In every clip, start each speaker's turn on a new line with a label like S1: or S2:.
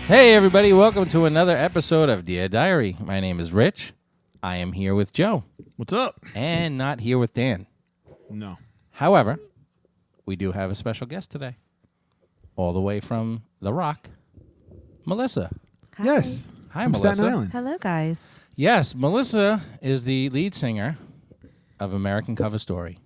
S1: Hey, everybody. Welcome to another episode of Dear Diary. My name is Rich. I am here with Joe.
S2: What's up?
S1: And not here with Dan.
S2: No.
S1: However, we do have a special guest today. All the way from The Rock, Melissa.
S3: Hi.
S2: Yes.
S1: Hi,
S2: From
S1: Melissa.
S2: Staten Island.
S3: Hello, guys.
S1: Yes, Melissa is the lead singer of American Cover Story,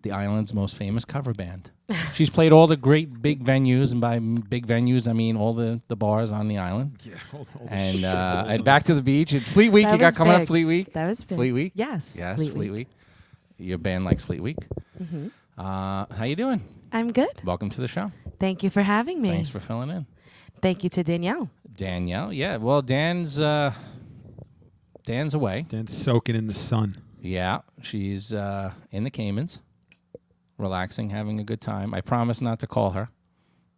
S1: the island's most famous cover band. She's played all the great big venues, and by big venues, I mean all the bars on the island.
S2: Yeah.
S1: And Back to the Beach. And Fleet Week,
S3: That
S1: you got
S3: was
S1: coming up
S3: big.
S1: Fleet Week?
S3: That was big.
S1: Fleet Week?
S3: Yes.
S1: Yes, Fleet Week. Your band likes Fleet Week.
S3: Mm-hmm.
S1: How you doing?
S3: I'm good.
S1: Welcome to the show.
S3: Thank you for having me.
S1: Thanks for filling in.
S3: Thank you to Danielle.
S1: Danielle, yeah. Well, Dan's away.
S2: Dan's soaking in the sun.
S1: Yeah, she's in the Caymans, relaxing, having a good time. I promised not to call her,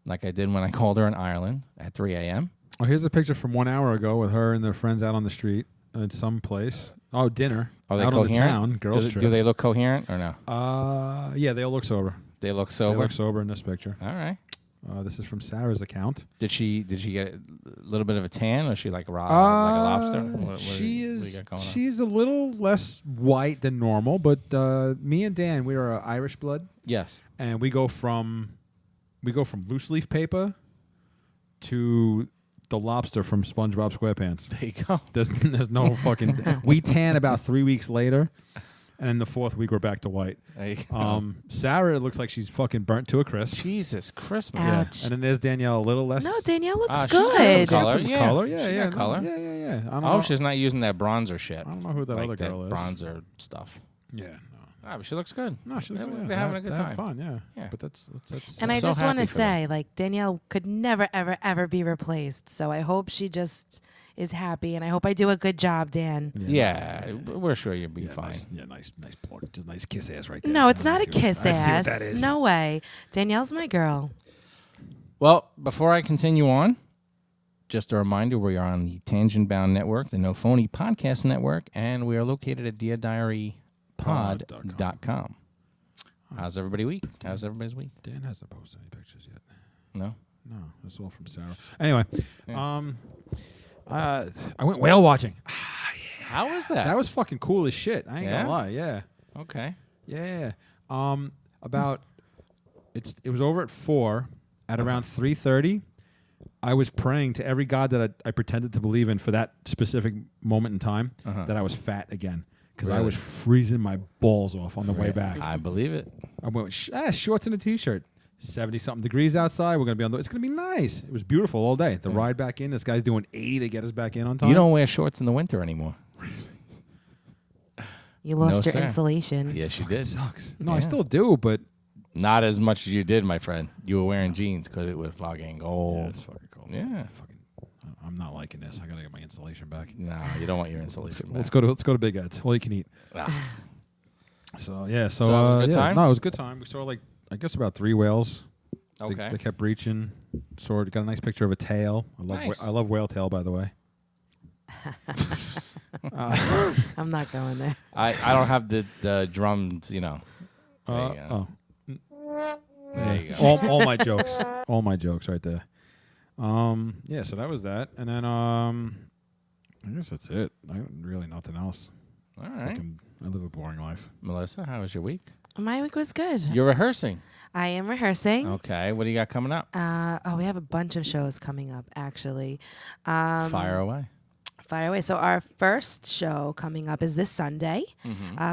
S1: like I did when I called her in Ireland at 3 a.m.
S2: Oh, here's a picture from 1 hour ago with her and their friends out on the street at some place. Oh, dinner.
S1: Are they
S2: out
S1: coherent?
S2: on the town. Girls trip.
S1: Do they look coherent or no?
S2: Yeah, they all look sober.
S1: They look sober?
S2: They look sober in this picture.
S1: All right.
S2: This is from Sarah's account.
S1: Did she get a little bit of a tan, or is she like raw, like a lobster? What do you got going on?
S2: She's a little less white than normal, but me and Dan, we are Irish blood.
S1: Yes.
S2: And we go from loose leaf paper to the lobster from SpongeBob SquarePants.
S1: There you go.
S2: There's no fucking. We tan about 3 weeks later, and the fourth week we're back to white.
S1: There you go.
S2: Sarah looks like she's fucking burnt to a crisp.
S1: Jesus Christmas.
S3: Ouch.
S2: And then there's Danielle, a little less.
S3: No, Danielle looks
S1: she's got some
S3: good.
S1: color.
S2: Some
S1: Yeah.
S2: color.
S1: She
S2: Yeah.
S1: got color.
S2: Yeah. I don't
S1: Oh,
S2: know.
S1: she's not using that bronzer shit.
S2: I don't know who that
S1: like
S2: other
S1: that
S2: girl is.
S1: bronzer stuff.
S2: Yeah.
S1: Ah, but she looks good.
S2: No, she's
S1: They're having a good time.
S2: Fun, yeah.
S1: Yeah.
S2: But that's
S3: And I
S1: so
S3: just want
S1: happy
S3: to
S1: for them.
S3: say, like, Danielle could never, ever, ever be replaced. So I hope she just is happy, and I hope I do a good job, Dan.
S1: Yeah, we're sure you'll be fine.
S2: Nice plug. Just nice kiss ass right there.
S3: No, it's
S2: I
S3: not a
S2: see what-
S3: kiss
S2: I see what that
S3: ass.
S2: is.
S3: No way. Danielle's my girl.
S1: Well, before I continue on, just a reminder, we are on the Tangent Bound Network, the No Phony Podcast Network, and we are located at DearDiaryPod.com. How's everybody's week?
S2: Dan hasn't posted any pictures yet.
S1: No?
S2: No, that's all from Sarah. Anyway, I went whale watching.
S1: How was that?
S2: That was fucking cool as shit. I ain't
S1: Yeah?
S2: gonna lie. Yeah.
S1: Okay.
S2: Yeah. It was over at 4. At around 3:30, I was praying to every god that I pretended to believe in for that specific moment in time that I was fat again. Because I
S1: Really?
S2: was freezing my balls off on the way back.
S1: I believe it.
S2: I went with shorts and a t-shirt. 70-something degrees outside. We're gonna be on. It's gonna be nice. It was beautiful all day. The ride back in. This guy's doing 80 to get us back in on time.
S1: You don't wear shorts in the winter anymore.
S3: You lost
S1: No,
S3: your
S1: sir.
S3: insulation.
S1: Yes, you
S2: It
S1: did.
S2: sucks. No,
S1: Yeah.
S2: I still do, but
S1: Not as much as you did, my friend. You were wearing jeans because it was fucking cold.
S2: it's fucking cold.
S1: Yeah.
S2: I'm not liking this. I gotta get my insulation back.
S1: No, you don't want your insulation back.
S2: Let's go to Big Ed's. All you can eat.
S1: Ah.
S2: So yeah.
S1: So that was a good time?
S2: No, it was a good time. We saw I guess about 3 whales.
S1: Okay.
S2: They kept reaching. Got a nice picture of a tail.
S1: Nice.
S2: I love whale tail, by the way.
S3: I'm not going there.
S1: I don't have the drums, you know. There you go. There you go.
S2: All my jokes. All my jokes right there. Yeah, so that was that. And then I guess that's it. Really nothing else.
S1: All right.
S2: I live a boring life.
S1: Melissa, how was your week?
S3: My week was good.
S1: You're rehearsing.
S3: I am rehearsing.
S1: Okay. What do you got coming up?
S3: We have a bunch of shows coming up, actually.
S1: Fire away.
S3: Fire away. So our first show coming up is this Sunday,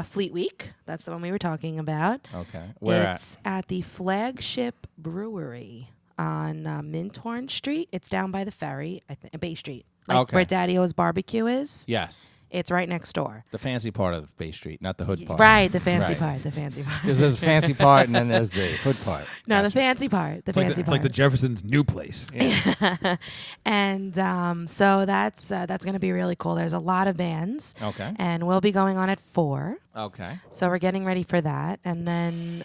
S3: Fleet Week. That's the one we were talking about.
S1: Okay. Where
S3: It's at the Flagship Brewery on Minthorn Street. It's down by the ferry, Bay Street, where Daddy O's Barbecue is.
S1: Yes.
S3: It's right next door.
S1: The fancy part of Bay Street, not the hood part.
S3: Right, the fancy
S1: Right.
S3: part. The fancy part.
S1: Because there's a fancy part and then there's the hood part.
S3: No, the fancy part. The fancy
S2: It's
S3: part.
S2: like the Jeffersons' new place.
S1: Yeah.
S3: And so that's going to be really cool. There's a lot of bands.
S1: Okay.
S3: And we'll be going on at 4.
S1: Okay.
S3: So we're getting ready for that. And then,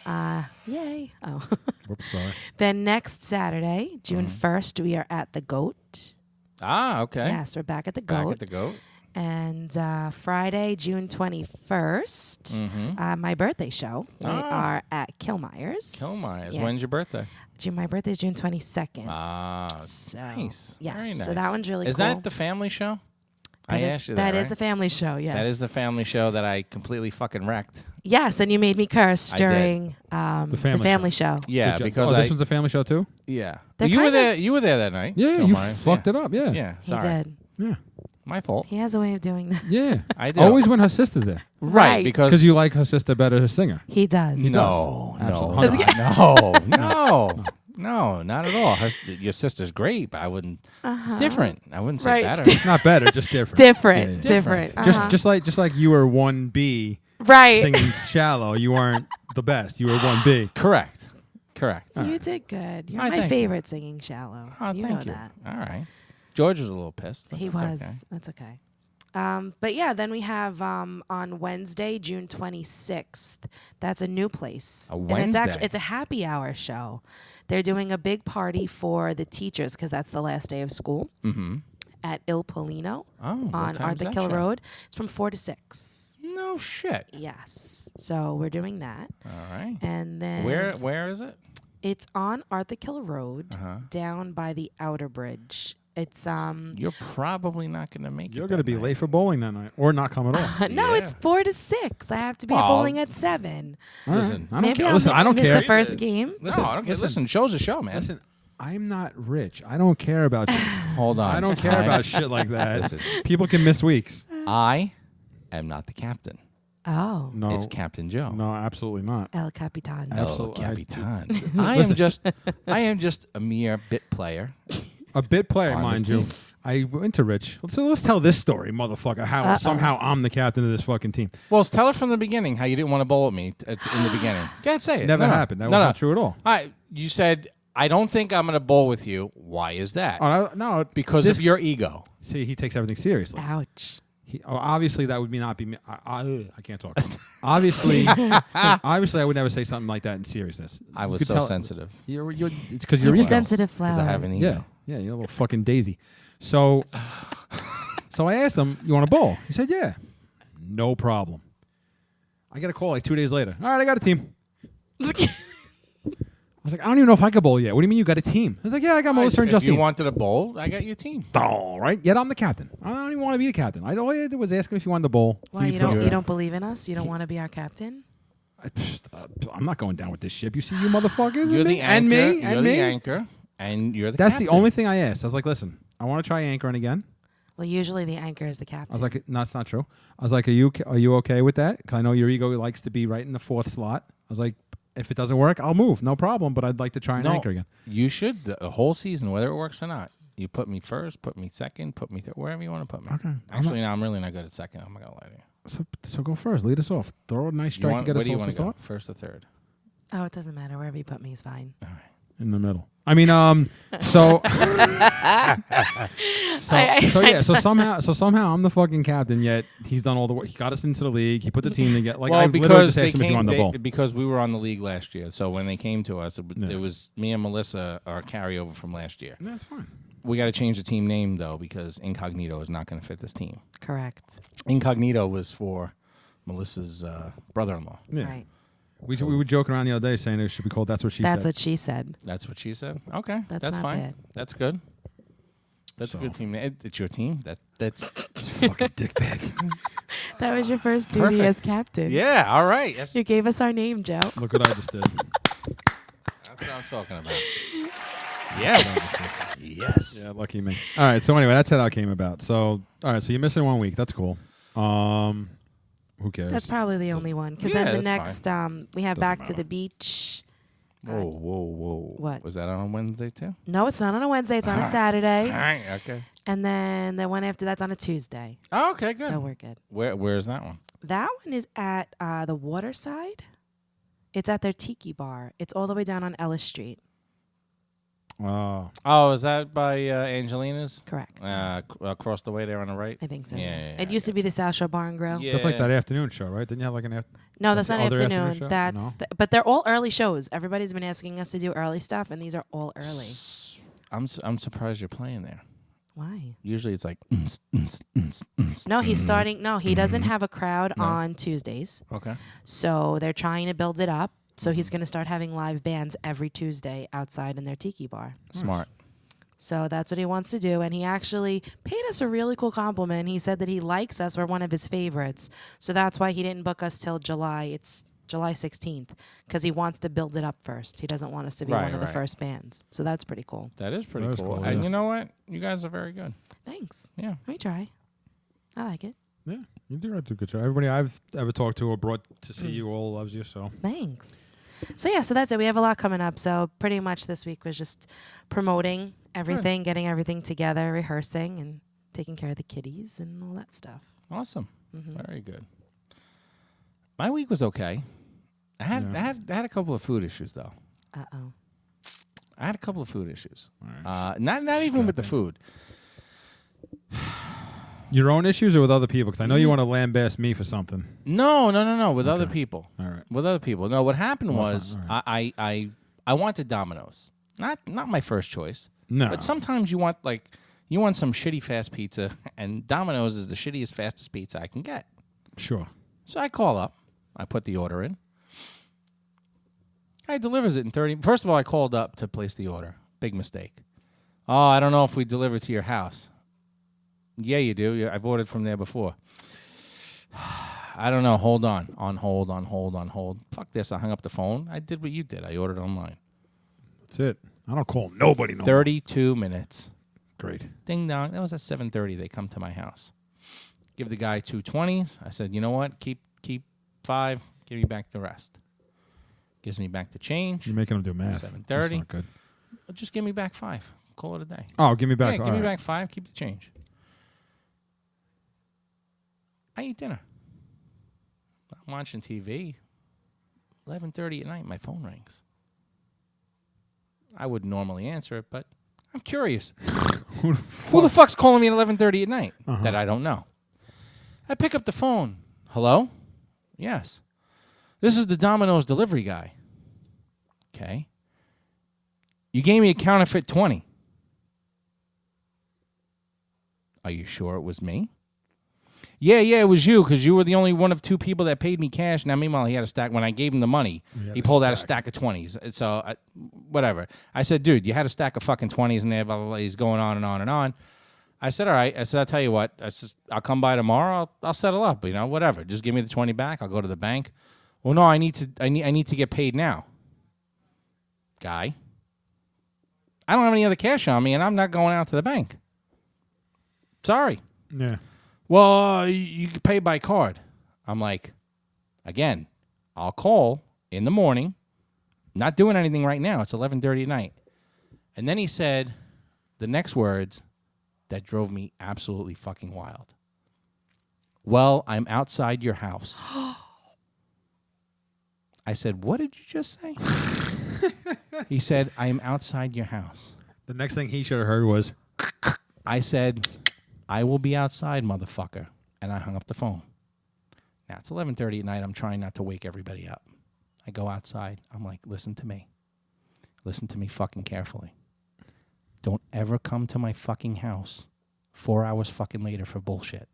S3: yay. Oh.
S2: Whoops, sorry.
S3: Then next Saturday, June 1st, we are at the Goat.
S1: Ah, okay.
S3: Yes, we're back at the
S1: Back
S3: Goat.
S1: at the goat.
S3: And Friday, June 21st, my birthday show. We are at Kilmeyer's.
S1: Yeah. When's your birthday?
S3: My birthday is June 22nd.
S1: So, nice.
S3: Yes.
S1: Very nice.
S3: So that one's really
S1: cool. Is that the family show? I asked you that,
S3: That is the family show, yes.
S1: That is the family show that I completely fucking wrecked.
S3: Yes, and you made me curse during the family show.
S1: Yeah, because
S2: this one's a family show too?
S1: Yeah. You were there. You were there that night.
S2: Yeah, you fucked it up. Yeah.
S1: Yeah,
S3: He
S1: sorry.
S3: did.
S2: Yeah.
S1: My fault.
S3: He has a way of doing that.
S2: Yeah.
S1: I do.
S2: Always when her sister's there.
S1: Right, because
S2: you like her sister better, her singer.
S3: He does.
S1: No, not at all. Your sister's great, but I wouldn't. It's different. I wouldn't say better.
S2: Not better, just different.
S3: Different.
S2: Just like you were 1B.
S3: Right.
S2: Singing Shallow, you weren't the best. You were 1B.
S1: Correct.
S3: You did good. You're my favorite singing Shallow.
S1: Oh,
S3: you
S1: thank
S3: know
S1: you.
S3: that.
S1: All right. George was a little pissed. But
S3: He was. Okay. That's okay. But yeah, then we have on Wednesday, June 26th. That's a new place.
S1: A Wednesday.
S3: And it's a happy hour show. They're doing a big party for the teachers because that's the last day of school at Il Polino on Arthur Kill Road. It's from 4 to 6.
S1: No shit.
S3: Yes. So we're doing that.
S1: All right.
S3: And then
S1: where is it?
S3: It's on Arthur Kill Road down by the Outer Bridge. It's
S1: You're probably not going to make it.
S2: You're going to be late for bowling that night, or not come at all.
S3: No, it's 4 to 6. I have to be at bowling at 7.
S1: Listen,
S2: I don't care. Listen, I don't
S3: miss
S2: care.
S3: the first game.
S1: Listen, no, I don't care. Listen, show's a show, man.
S2: Listen, I'm not rich. I don't care about shit.
S1: Hold on.
S2: I don't care about shit like that. Listen, people can miss weeks.
S1: I am not the captain.
S3: Oh.
S2: No.
S1: It's Captain Joe.
S2: No, absolutely not.
S3: El Capitan.
S1: El Capitan. I am just a mere bit player.
S2: A bit player, mind you. I went to Rich. Let's tell this story, motherfucker. How somehow I'm the captain of this fucking team.
S1: Well, tell it from the beginning how you didn't want to bowl with me in the beginning. Go ahead, say it.
S2: Never happened. That was not true at all.
S1: You said, I don't think I'm going to bowl with you. Why is that?
S2: No.
S1: Because of your ego.
S2: See, he takes everything seriously.
S3: Ouch.
S2: Obviously, that would not be me. I can't talk. Obviously, I would never say something like that in seriousness.
S1: I was so sensitive.
S2: It's because you're
S3: a sensitive flower.
S1: Because I have an ego.
S2: Yeah, you're a little fucking daisy. So I asked him, "You want to bowl?" He said, "Yeah." No problem. I get a call like 2 days later. All right, I got a team. I was like, I don't even know if I could bowl yet. What do you mean you got a team? I was like, yeah, I got Melissa and Justine.
S1: If you wanted to bowl, I got your team.
S2: All right. Yet I'm the captain. I don't even want to be the captain. All I did was ask him if he wanted to bowl.
S3: Why, you don't believe in us? You don't want to be our captain?
S2: I'm not going down with this ship. You see you motherfuckers?
S1: You're the anchor.
S2: And me.
S1: You're the anchor. And you're the
S2: captain. That's the only thing I asked. I was like, listen, I want to try anchoring again.
S3: Well, usually the anchor is the captain.
S2: I was like, no, that's not true. I was like, are you okay with that? Because I know your ego likes to be right in the 4th slot. I was like, if it doesn't work, I'll move. No problem. But I'd like to try and anchor again.
S1: You should the whole season, whether it works or not. You put me first, put me second, put me wherever you want to put me.
S2: Okay.
S1: Actually, I'm really not good at second. I'm not gonna lie to you.
S2: So go first. Lead us off. Throw a nice strike to get us off the start.
S1: Where do you want to go? First or third?
S3: Oh, it doesn't matter. Wherever you put me is fine.
S1: All right.
S2: In the middle. I mean, so somehow I'm the fucking captain. Yet he's done all the work. He got us into the league. He put the team together. Like,
S1: well, because because we were on the league last year. So when they came to us, it was me and Melissa, our carryover from last year.
S2: That's fine.
S1: We got to change the team name though because Incognito is not going to fit this team.
S3: Correct.
S1: Incognito was for Melissa's brother-in-law.
S2: Yeah.
S3: Right.
S2: We were joking around the other day saying it should be called That's What She Said.
S3: That's what she said.
S1: That's what she said? Okay. That's
S3: not
S1: fine.
S3: bad.
S1: That's good. That's a good team. It's your team. That's
S2: fucking dickbag.
S3: That was your first duty as captain.
S1: Yeah, all right. Yes.
S3: You gave us our name, Joe.
S2: Look what I just did.
S1: That's what I'm talking about. Yes. Yes.
S2: Yeah, lucky me. All right, so anyway, that's how that came about. So, all right, so you're missing 1 week. That's cool. Who cares?
S3: That's probably the only one. Because then the next, we have
S2: Doesn't
S3: Back
S2: matter.
S3: to the Beach.
S1: Whoa.
S3: What?
S1: Was that on a Wednesday too?
S3: No, it's not on a Wednesday. It's on a Saturday.
S1: All right, okay.
S3: And then the one after that's on a Tuesday.
S1: Oh, okay, good.
S3: So we're good.
S1: Where's that one?
S3: That one is at the Waterside. It's at their Tiki Bar. It's all the way down on Ellis Street.
S1: Oh, is that by Angelina's?
S3: Correct.
S1: Across the way there on the right?
S3: I think so.
S1: Yeah.
S3: It used to be the South Shore Bar and Grill.
S1: Yeah.
S2: That's like that afternoon show, right? Didn't you have like an afternoon?
S3: No, that's not
S2: other
S3: afternoon.
S2: show?
S3: That's but they're all early shows. Everybody's been asking us to do early stuff, and these are all early.
S1: I'm surprised you're playing there.
S3: Why?
S1: Usually it's like.
S3: No, he's starting. No, he doesn't have a crowd on Tuesdays.
S1: Okay.
S3: So they're trying to build it up. So he's going to start having live bands every Tuesday outside in their tiki bar.
S1: Smart.
S3: So that's what he wants to do. And he actually paid us a really cool compliment. He said that he likes us. We're one of his favorites. So that's why he didn't book us till July. It's July 16th because he wants to build it up first. He doesn't want us to be one of the first bands. So that's pretty cool.
S1: That is pretty cool.
S2: Yeah.
S1: And you know what? You guys are very good.
S3: Thanks.
S1: Yeah.
S3: Let me try. I like it.
S2: Yeah, you do a good job. Everybody I've ever talked to or brought to see you all loves you. So
S3: Thanks. So yeah, so that's it. We have a lot coming up. So pretty much this week was just promoting everything, getting everything together, rehearsing, and taking care of the kiddies and all that stuff.
S1: Awesome. Very good. My week was okay. I had a couple of food issues though.
S3: Uh-oh.
S1: I had a couple of food issues.
S2: right.
S1: Not even with the food.
S2: your own issues or with other people? Because I know you want to lambaste me for something.
S1: No. With other people.
S2: All right.
S1: With other people. No, what happened was
S2: All
S1: I wanted Domino's. Not my first choice.
S2: No.
S1: But sometimes you want some shitty fast pizza, and Domino's is the shittiest fastest pizza I can get.
S2: Sure.
S1: So I call up. I put the order in. He delivers it in 30. First of all, I called up to place the order. Big mistake. Oh, I don't know if we deliver to your house. Yeah, you do. I've ordered from there before. I don't know. Hold on. On hold. Fuck this. I hung up the phone. I did what you did. I ordered online.
S2: That's it. I don't call nobody no
S1: 32 minutes.
S2: Great.
S1: Ding dong. That was at 7:30. They come to my house. Give the guy 2 20s. I said, you know what? Keep 5. Give me back the rest. Gives me back the change.
S2: You're making him do math.
S1: 7:30.
S2: That's not good.
S1: Just give me back 5. Call it a day.
S2: Oh, give me back.
S1: Yeah, give me back 5. Keep the change. I eat dinner. I'm watching TV. 11:30 at night, my phone rings. I would normally answer it, but I'm curious. Who the fuck's calling me at 11:30 at night that I don't know? I pick up the phone. Hello? Yes. This is the Domino's delivery guy. Okay. You gave me a counterfeit 20. Are you sure it was me? Yeah, it was you because you were the only one of 2 people that paid me cash. Now, meanwhile, he had a stack. When I gave him the money, he pulled out a stack of 20s. So, whatever. I said, dude, you had a stack of fucking 20s in there, blah, blah, blah. He's going on and on and on. I said, all right. I said, I'll tell you what. I said, I'll come by tomorrow. I'll settle up, whatever. Just give me the 20 back. I'll go to the bank. Well, no, I need to get paid now. Guy. I don't have any other cash on me, and I'm not going out to the bank. Sorry.
S2: Yeah.
S1: Well, you can pay by card. I'm like, again, I'll call in the morning. Not doing anything right now. It's 11:30 at night. And then he said the next words that drove me absolutely fucking wild. Well, I'm outside your house. I said, what did you just say? He said, I'm outside your house.
S2: The next thing he should have heard was,
S1: I said, I will be outside, motherfucker. And I hung up the phone. Now, it's 11:30 at night. I'm trying not to wake everybody up. I go outside. I'm like, listen to me. Listen to me fucking carefully. Don't ever come to my fucking house 4 hours fucking later for bullshit.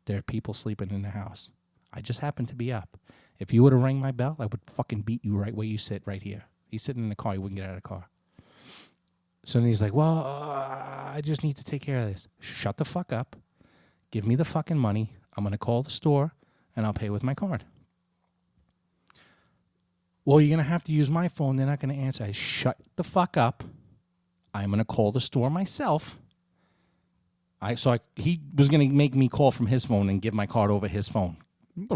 S1: There are people sleeping in the house. I just happen to be up. If you would have rang my bell, I would fucking beat you right where you sit right here. He's sitting in the car. He wouldn't get out of the car. So then he's like, well, I just need to take care of this. Shut the fuck up. Give me the fucking money. I'm going to call the store, and I'll pay with my card. Well, you're going to have to use my phone. They're not going to answer. I shut the fuck up. I'm going to call the store myself. He was going to make me call from his phone and give my card over his phone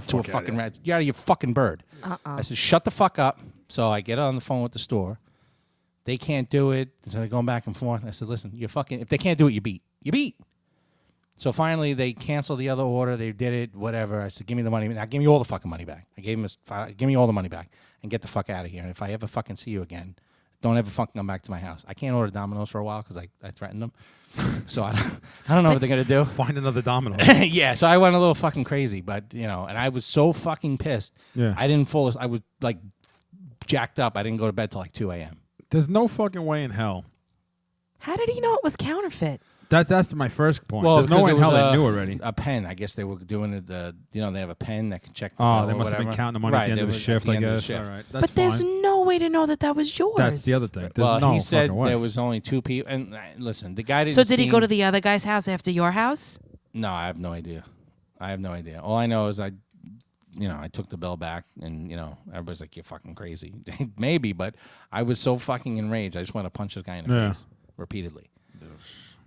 S1: to a fucking rat. Get out of your fucking bird. I said, shut the fuck up. So I get on the phone with the store. They can't do it. So they're going back and forth. I said, listen, if they can't do it, you beat. You beat. So finally, they canceled the other order. They did it, whatever. I said, give me the money. Now, give me all the fucking money back. I gave him give me all the money back and get the fuck out of here. And if I ever fucking see you again, don't ever fucking come back to my house. I can't order Domino's for a while because I threatened them. So I don't know what they're going to do.
S2: find another domino.
S1: Yeah, so I went a little fucking crazy. But, and I was so fucking pissed.
S2: Yeah.
S1: I was like jacked up. I didn't go to bed till like 2 a.m.
S2: There's no fucking way in hell.
S3: How did he know it was counterfeit?
S2: That's my first point.
S1: Well,
S2: there's no way in hell they knew already.
S1: A pen. I guess they were doing it. They have a pen that can check the
S2: Oh,
S1: bill
S2: they
S1: or
S2: must have been
S1: whatever.
S2: counting the money at the end of the shift, I guess. All right, that's
S3: but there's
S2: fine.
S3: no way to know that was yours.
S2: That's the other thing. There's
S1: Well,
S2: no
S1: he said
S2: fucking way.
S1: there was only 2 people. And listen, the guy didn't.
S3: So did he go to the other guy's house after your house?
S1: No, I have no idea. All I know is I took the bill back, and everybody's like, "You're fucking crazy." Maybe, but I was so fucking enraged. I just wanted to punch this guy in the face repeatedly.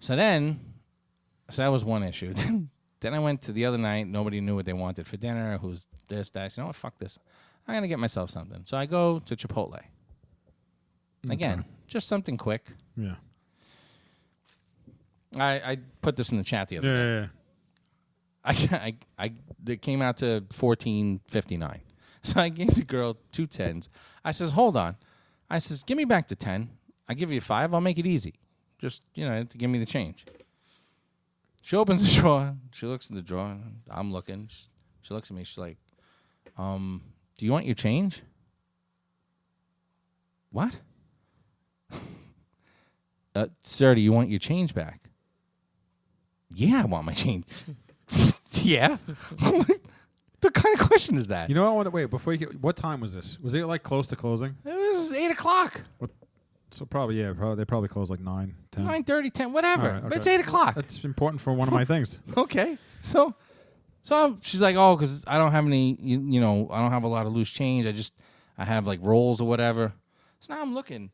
S1: So that was one issue. Then I went to the other night. Nobody knew what they wanted for dinner. Who's this, that? You know what? Fuck this. I'm gonna get myself something. So I go to Chipotle. Again, just something quick.
S2: Yeah.
S1: I put this in the chat the other day.
S2: Yeah.
S1: It came out to $14.59. So I gave the girl 2 10s. I says, hold on. I says, give me back the 10. I give you 5. I'll make it easy. Just, to give me the change. She opens the drawer. She looks in the drawer. I'm looking. She looks at me. She's like, do you want your change? What? Sir, do you want your change back? Yeah, I want my change. Yeah. What kind of question is that?
S2: You know what? Wait, before you get, what time was this? Was it like close to closing?
S1: It was 8 o'clock.
S2: So probably, they probably closed like 9, 10.
S1: 9:30, 10, whatever.
S2: Right, okay.
S1: But it's 8 o'clock.
S2: That's important for one of my things.
S1: Okay. So she's like, oh, because I don't have any, I don't have a lot of loose change. I have like rolls or whatever. So now I'm looking.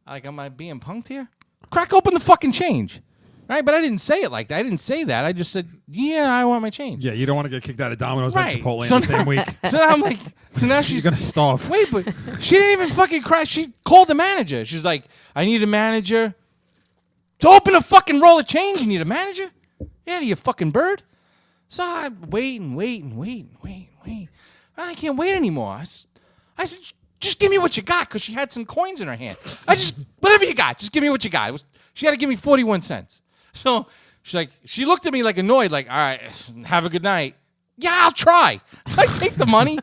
S1: Like, am I being punked here? Crack open the fucking change. Right? But I didn't say it like that. I didn't say that. I just said, yeah, I want my change.
S2: Yeah, you don't want to get kicked out of Domino's at
S1: Right.
S2: Chipotle
S1: So
S2: in the same week.
S1: So now I'm like, now she's
S2: You're going to starve.
S1: Wait, but she didn't even fucking cry. She called the manager. She's like, I need a manager. To open a fucking roll of change, you need a manager? Yeah, you fucking bird. So I wait. I can't wait anymore. I said, just give me what you got, because she had some coins in her hand. Whatever you got, just give me what you got. She had to give me 41 cents. So she looked at me like annoyed, like, all right, have a good night. Yeah, I'll try. So I take the money.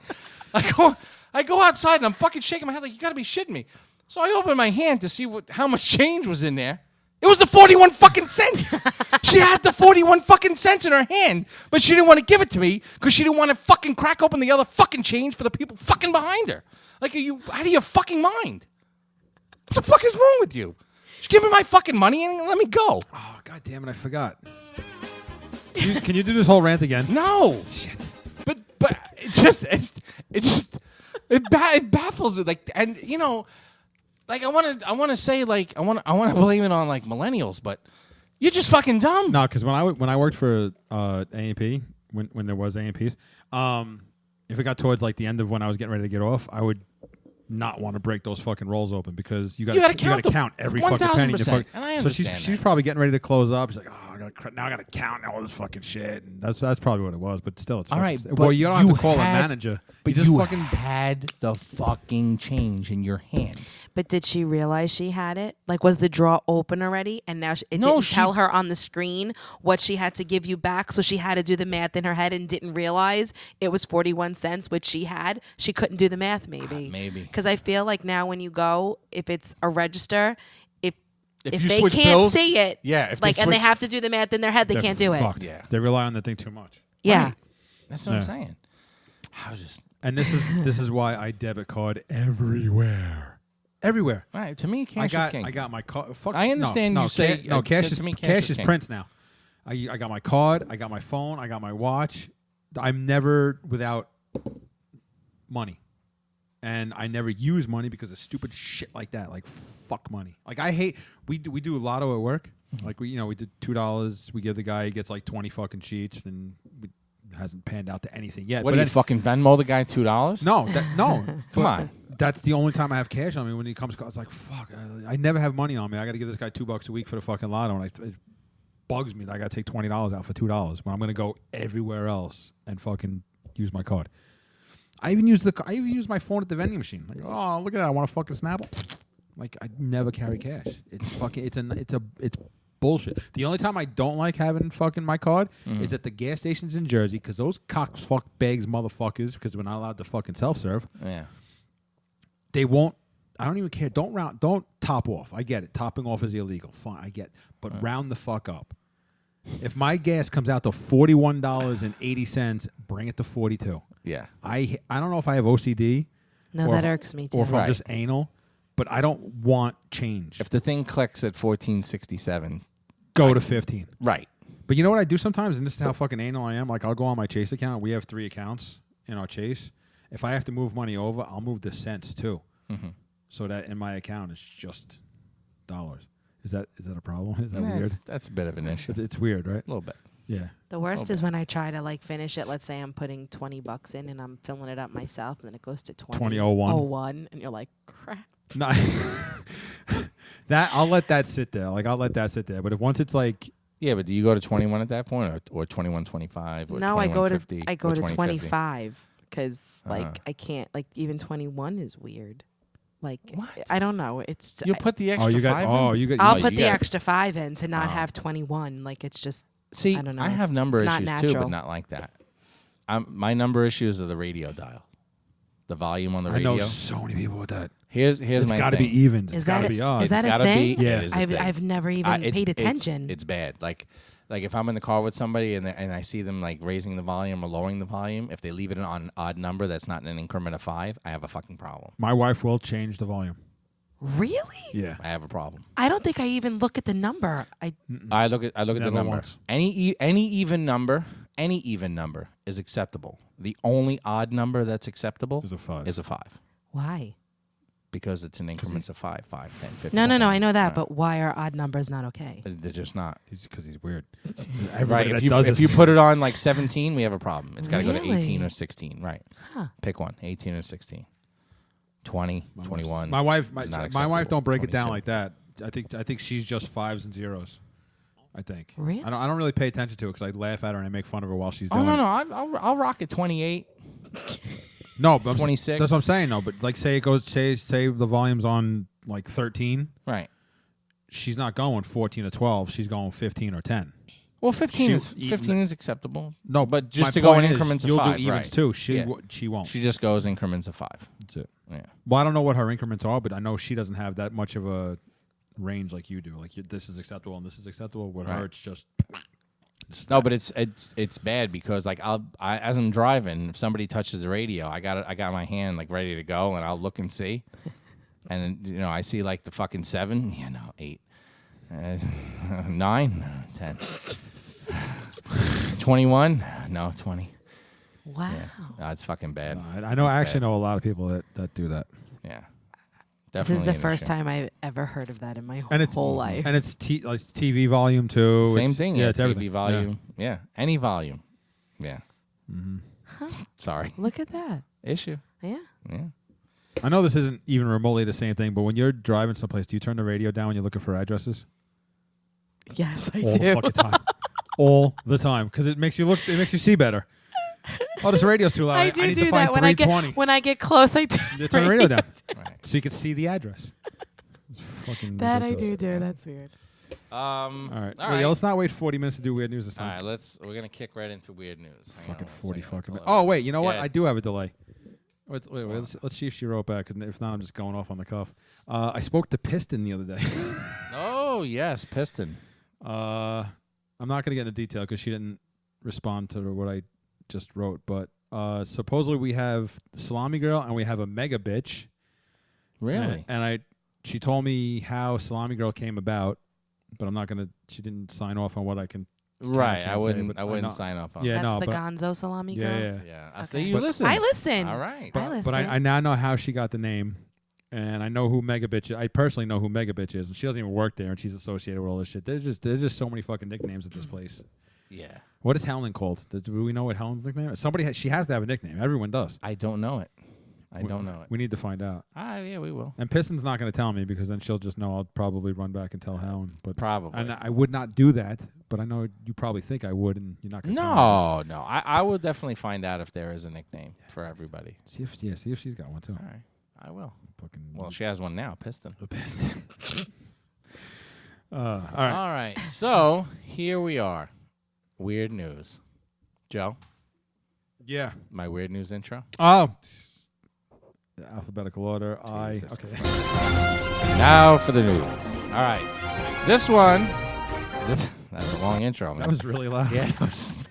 S1: I go outside and I'm fucking shaking my head like, you gotta be shitting me. So I open my hand to see how much change was in there. It was the 41 fucking cents. She had the 41 fucking cents in her hand, but she didn't want to give it to me because she didn't want to fucking crack open the other fucking change for the people fucking behind her. Like, are you out of your fucking mind? What the fuck is wrong with you? Just give me my fucking money and let me go.
S2: Oh, God damn it, I forgot. Can you do this whole rant again?
S1: No. Shit. But it baffles me. Like, and like I want to say, like, I want to blame it on like millennials, but you're just fucking dumb.
S2: No, because when I worked for A&P, when there was A&Ps, if it got towards like the end of when I was getting ready to get off, I would not want to break those fucking rolls open because you got to count every fucking penny.
S1: And I understand
S2: so she's probably getting ready to close up. She's like, oh, I got to count all this fucking shit. And that's probably what it was. But still, it's
S1: all right.
S2: Well, you don't have to call a manager.
S1: But you fucking had the fucking change in your hand.
S3: But did she realize she had it? Like, was the drawer open already? And now it didn't tell her on the screen what she had to give you back, so she had to do the math in her head and didn't realize it was 41 cents, which she had. She couldn't do the math, maybe.
S1: Maybe.
S3: Because I feel like now when you go, if it's a register, if
S1: you
S3: they
S1: switch
S3: can't
S1: bills,
S3: see it,
S1: yeah,
S3: and they have to do the math in their head, they can't do
S2: fucked.
S3: it.
S1: Yeah.
S2: They rely on that thing too much.
S3: Yeah.
S1: Right. That's what I'm saying. I was just...
S2: And this is why I debit card everywhere. Everywhere.
S1: Right. To me, cash is king.
S2: I got my card.
S1: I understand you say...
S2: cash is
S1: to me,
S2: cash is
S1: king.
S2: Prince now. I got my card. I got my phone. I got my watch. I'm never without money. And I never use money because of stupid shit like that. Like, fuck money. Like, I hate... We do a lotto at work. Mm-hmm. Like, we did $2. We give the guy, he gets like 20 fucking sheets, and it hasn't panned out to anything yet.
S1: What, do you fucking Venmo the guy $2?
S2: No. No.
S1: Come on.
S2: That's the only time I have cash on me. When he comes, I was like, fuck, I never have money on me. I got to give this guy $2 a week for the fucking lotto. And it bugs me that I got to take $20 out for $2 when I'm going to go everywhere else and fucking use my card. I even use my phone at the vending machine. Like, oh, look at that! I want to fucking Snapple. Like, I never carry cash. It's fucking. It's bullshit. The only time I don't like having fucking my card is at the gas stations in Jersey, because those fuck bags motherfuckers, because we're not allowed to fucking self-serve.
S1: Yeah.
S2: They won't. I don't even care. Don't top off. I get it. Topping off is illegal. Fine, I get. But round the fuck up. If my gas comes out to $41.80, bring it to 42.
S1: Yeah.
S2: I don't know if I have OCD.
S3: No,
S2: or
S3: that
S2: if-
S3: irks me too.
S2: Or if I'm
S1: Right.
S2: just anal, but I don't want change.
S1: If the thing clicks at 1467,
S2: Go to 15.
S1: right.
S2: But you know what I do sometimes, and this is how fucking anal I am. Like I'll go on my Chase account. We have 3 accounts in our Chase. If I have to move money over, I'll move the cents too, so that in my account it's just dollars. Is that a problem? Is that weird?
S1: That's a bit of an issue.
S2: It's weird, right?
S1: A little bit.
S2: Yeah.
S3: The worst is when I try to like finish it. Let's say I'm putting $20 in and I'm filling it up myself, and then it goes to
S2: 2001,
S3: and you're like, crap.
S2: No, that I'll let that sit there. Like I'll let that sit there. But if once it's like,
S1: Yeah, but do you go to 21 at that point, or 21.25, or
S3: No, I go to
S1: 21.50,
S3: 25 because like I can't like even 21 is weird. Like
S1: What?
S3: I don't know. It's
S1: You put the extra
S2: you got
S1: 5
S2: oh
S1: in?
S2: you got
S3: I'll
S1: you
S3: put the
S1: gotta-
S3: extra 5 in to not have 21. Like it's just
S1: See,
S3: I don't know.
S1: I have
S3: It's-
S1: number
S3: it's not
S1: issues too, but
S3: natural.
S1: not like that. My number issues are the radio dial, the volume on the
S2: I
S1: radio.
S2: know so many people with that.
S1: Here's
S2: It's
S1: my
S2: got to
S1: thing.
S2: be evens. It's
S3: Is
S2: got
S3: that
S2: to be
S3: a-
S2: odds.
S3: is that
S1: It's
S3: a
S1: gotta
S3: thing?
S1: be.
S2: Yeah.
S1: It is a
S3: I've
S1: thing.
S3: I've never even paid attention.
S1: It's bad. Like if I'm in the car with somebody and I see them like raising the volume or lowering the volume, if they leave it on an odd number that's not in an increment of 5, I have a fucking problem.
S2: My wife will change the volume.
S3: Really?
S2: Yeah.
S1: I have a problem.
S3: I don't think I even look at the number.
S1: I look at the
S2: Never
S1: number.
S2: once.
S1: Any even number is acceptable. The only odd number that's acceptable
S2: Is a 5.
S1: Is a 5
S3: Why?
S1: because it's in increments of 5, 10, 15.
S3: No, I know that,
S1: Right.
S3: but why are odd numbers not okay?
S1: They're just not.
S2: Because he's weird.
S1: Right.
S2: Everybody
S1: If
S2: that
S1: you
S2: does
S1: if
S2: this-
S1: you put it on like 17, we have a problem. It's got to go to
S3: Really?
S1: 18 or 16. Right.
S3: Huh.
S1: Pick one. 18 or 16. 20, 21.
S2: My wife,
S1: is not
S2: my
S1: acceptable.
S2: wife don't break it down
S1: 22.
S2: like that. I think she's just 5s and 0s. I think.
S3: Really?
S2: I don't really pay attention to it because I laugh at her and I make fun of her while she's
S1: Oh
S2: doing
S1: no,
S2: it.
S1: I'll rock at 28.
S2: No, but
S1: 26.
S2: That's what I'm saying. No, but like say it goes say the volume's on like 13.
S1: Right.
S2: She's not going 14 or 12. She's going 15 or 10.
S1: Well, 15
S2: She-
S1: is acceptable.
S2: No,
S1: but
S2: my
S1: just to go in
S2: point is,
S1: increments of
S2: you'll
S1: 5.
S2: do evens
S1: right.
S2: too. She
S1: Yeah.
S2: she won't.
S1: She just goes increments of 5.
S2: That's it.
S1: Yeah.
S2: Well, I don't know what her increments are, but I know she doesn't have that much of a range like you do. Like this is acceptable and this is acceptable. With her,
S1: Right.
S2: it's just
S1: No, but it's bad because like as I'm driving, if somebody touches the radio, I got my hand like ready to go, and I'll look and see, and I see like the fucking 7, 8, 9, 10, 21, no 20.
S3: Wow.
S1: Yeah, no, it's fucking bad.
S2: I know.
S1: It's
S2: I actually
S1: bad.
S2: know a lot of people that do that.
S1: Yeah,
S3: This
S1: definitely.
S3: is the
S1: an
S3: first
S1: issue.
S3: time I've ever heard of that in my
S2: And it's
S3: whole life.
S2: And it's like TV volume too.
S1: Same
S2: It's-
S1: thing.
S2: Yeah,
S1: Yeah,
S2: it's
S1: TV
S2: everything.
S1: volume. Yeah, any volume. Yeah. Sorry.
S3: Look at that.
S1: Issue.
S3: Yeah.
S1: Yeah.
S2: I know this isn't even remotely the same thing, but when you're driving someplace, do you turn the radio down when you're looking for addresses?
S3: Yes, I
S2: All the
S3: do.
S2: fucking time. All the time, because it makes you see better. Oh, this radio's too loud.
S3: I
S2: I
S3: do
S2: need
S3: do
S2: to find
S3: that when I get
S2: 320.
S3: when I get close. I turn
S2: You turn the radio down
S1: Right.
S2: so you can see the address. It's fucking
S3: that. I
S2: ridiculous.
S3: do. That's weird.
S2: All right.
S1: All
S2: Well, yeah,
S1: right.
S2: let's not wait 40 minutes to do weird news this
S1: All
S2: time.
S1: right, we're gonna kick right into weird news. Hang on
S2: Fucking
S1: one
S2: 40
S1: second.
S2: fucking
S1: Pull
S2: minutes.
S1: it up.
S2: Oh, wait. You know what?
S1: Go ahead.
S2: I do have a delay. Wait, let's see if she wrote back. 'Cause if not, I'm just going off on the cuff. I spoke to Piston the other day.
S1: Oh yes, Piston.
S2: I'm not going to get into detail because she didn't respond to what I just wrote. But supposedly we have Salami Girl and we have a mega bitch.
S1: Really?
S2: And she told me how Salami Girl came about, but I'm not going to. She didn't sign off on what I can.
S1: Right.
S2: can't
S1: I
S2: say,
S1: wouldn't.
S2: but
S1: I
S2: I
S1: wouldn't
S2: know-
S1: sign off on.
S2: Yeah,
S1: that.
S3: That's
S2: no,
S3: the
S2: but-
S3: Gonzo salami
S2: Yeah,
S3: girl.
S2: yeah.
S1: Yeah. I say
S3: Okay.
S1: you
S2: But-
S1: listen.
S3: I listen.
S1: All right.
S3: I listen.
S2: But I now know how she got the name, and I know who Mega Bitch is. I personally know who Mega Bitch is, and she doesn't even work there, and she's associated with all this shit. There's just so many fucking nicknames at this place.
S1: Yeah.
S2: What is Helen called? Do we know what Helen's nickname is? She has to have a nickname. Everyone does.
S1: I don't know it. I don't know it.
S2: We need to find out.
S1: Yeah, we will.
S2: And Piston's not going to tell me because then she'll just know I'll probably run back and tell Helen. But
S1: Probably.
S2: and I would not do that, but I know you probably think I would, and you're not going to.
S1: No. I will definitely find out if there is a nickname for everybody.
S2: See if she's got one too.
S1: All right. I will.
S2: Fucking
S1: Well, she has one now, Piston.
S2: the best. All right.
S1: All right. So here we are. Weird news. Joe,
S2: Yeah.
S1: my weird news intro.
S2: Oh. The alphabetical order.
S1: Jesus
S2: Okay.
S1: Now for the news. All right. This one, That's a long intro, man.
S2: That was really loud.
S1: Yeah, it was.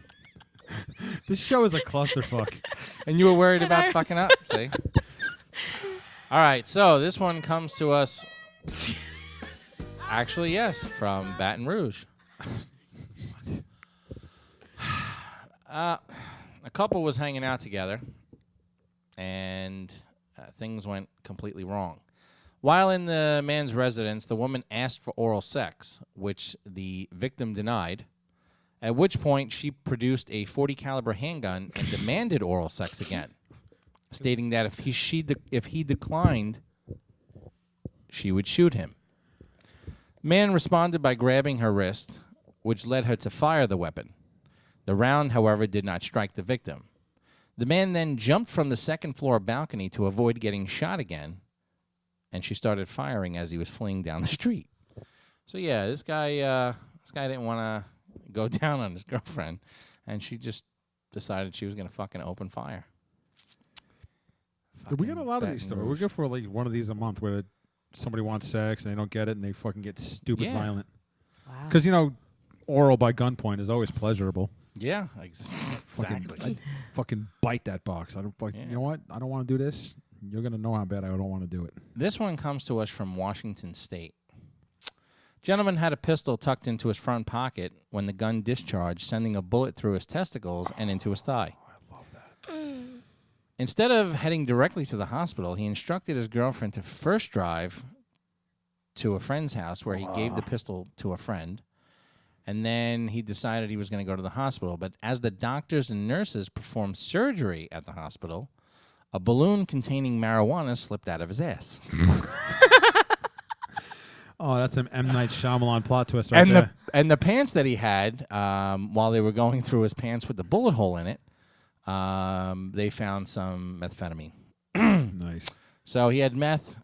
S2: This show is a clusterfuck.
S1: And you were worried about fucking up, see? All right, so this one comes to us, actually, yes, from Baton Rouge. A couple was hanging out together, and things went completely wrong. While in the man's residence, the woman asked for oral sex, which the victim denied, at which point she produced a .40 caliber handgun and demanded oral sex again, stating that if he declined, she would shoot him. The man responded by grabbing her wrist, which led her to fire the weapon. The round, however, did not strike the victim. The man then jumped from the second-floor balcony to avoid getting shot again, and she started firing as he was fleeing down the street. So yeah, this guy didn't want to go down on his girlfriend, and she just decided she was going to fucking open fire.
S2: We got a lot of these stories. We go for like one of these a month where somebody wants sex and they don't get it and they fucking get stupid violent.
S3: Wow.
S2: Because, oral by gunpoint is always pleasurable.
S1: Yeah, exactly.
S2: I'd fucking bite that box. I don't. You know what? I don't want to do this. You're gonna know how bad I don't want to do it.
S1: This one comes to us from Washington State. Gentleman had a pistol tucked into his front pocket when the gun discharged, sending a bullet through his testicles and into his thigh.
S2: I love that.
S1: Instead of heading directly to the hospital, he instructed his girlfriend to first drive to a friend's house where he gave the pistol to a friend. And then he decided he was going to go to the hospital. But as the doctors and nurses performed surgery at the hospital, a balloon containing marijuana slipped out of his ass.
S2: Oh, that's an M. Night Shyamalan plot twist right there.
S1: And the pants that he had, while they were going through his pants with the bullet hole in it, they found some methamphetamine.
S2: Nice.
S1: So he had meth,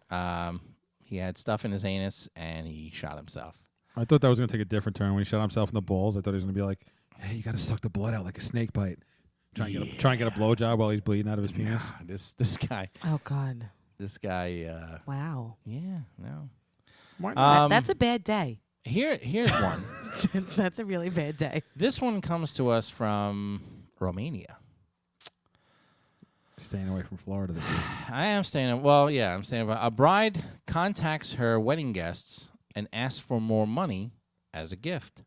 S1: he had stuff in his anus, and he shot himself.
S2: I thought that was going to take a different turn when he shot himself in the balls. I thought he was going to be like, hey, you got to suck the blood out like a snake bite. Try and get a blowjob while he's bleeding out of his penis.
S1: This guy.
S3: Oh, God.
S1: This guy.
S3: Wow.
S1: Yeah, no.
S3: That's a bad day.
S1: Here's one.
S3: That's a really bad day.
S1: This one comes to us from Romania.
S2: Staying away from Florida this week.
S1: I am staying. Well, yeah, I'm staying. A bride contacts her wedding guests and asks for more money as a gift.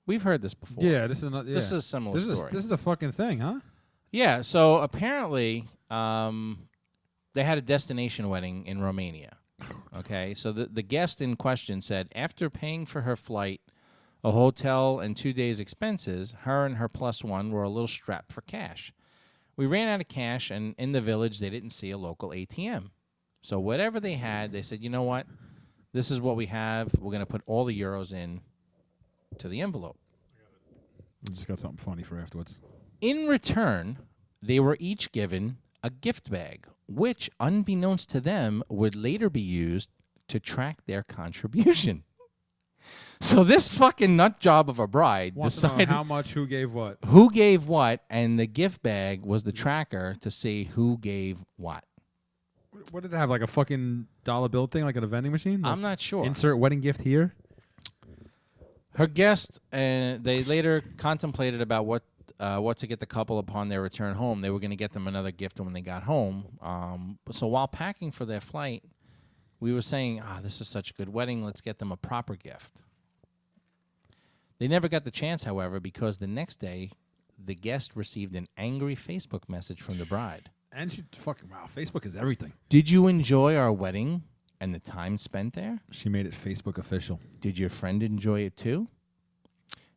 S1: We've heard this before.
S2: Yeah, this is
S1: This is a similar story.
S2: This is a fucking thing, huh?
S1: Yeah. So apparently, they had a destination wedding in Romania. Okay, so the guest in question said after paying for her flight, a hotel, and 2 days' expenses, her and her plus one were a little strapped for cash. We ran out of cash, and in the village, they didn't see a local ATM. So whatever they had, they said, you know what? This is what we have. We're going to put all the euros in to the envelope.
S2: I just got something funny for afterwards.
S1: In return, they were each given a gift bag, which, unbeknownst to them, would later be used to track their contribution. So this fucking nut job of a bride decided
S2: how much, who gave
S1: what, and the gift bag was the tracker to see who gave what.
S2: What did it have, like a fucking dollar bill thing, like at a vending machine?
S1: I'm not sure.
S2: Insert wedding gift here?
S1: Her guest, they later contemplated about what to get the couple upon their return home. They were going to get them another gift when they got home. So while packing for their flight, we were saying, this is such a good wedding. Let's get them a proper gift. They never got the chance, however, because the next day, the guest received an angry Facebook message from the bride.
S2: And she fucking, wow, Facebook is everything.
S1: Did you enjoy our wedding and the time spent there?
S2: She made it Facebook official.
S1: Did your friend enjoy it too?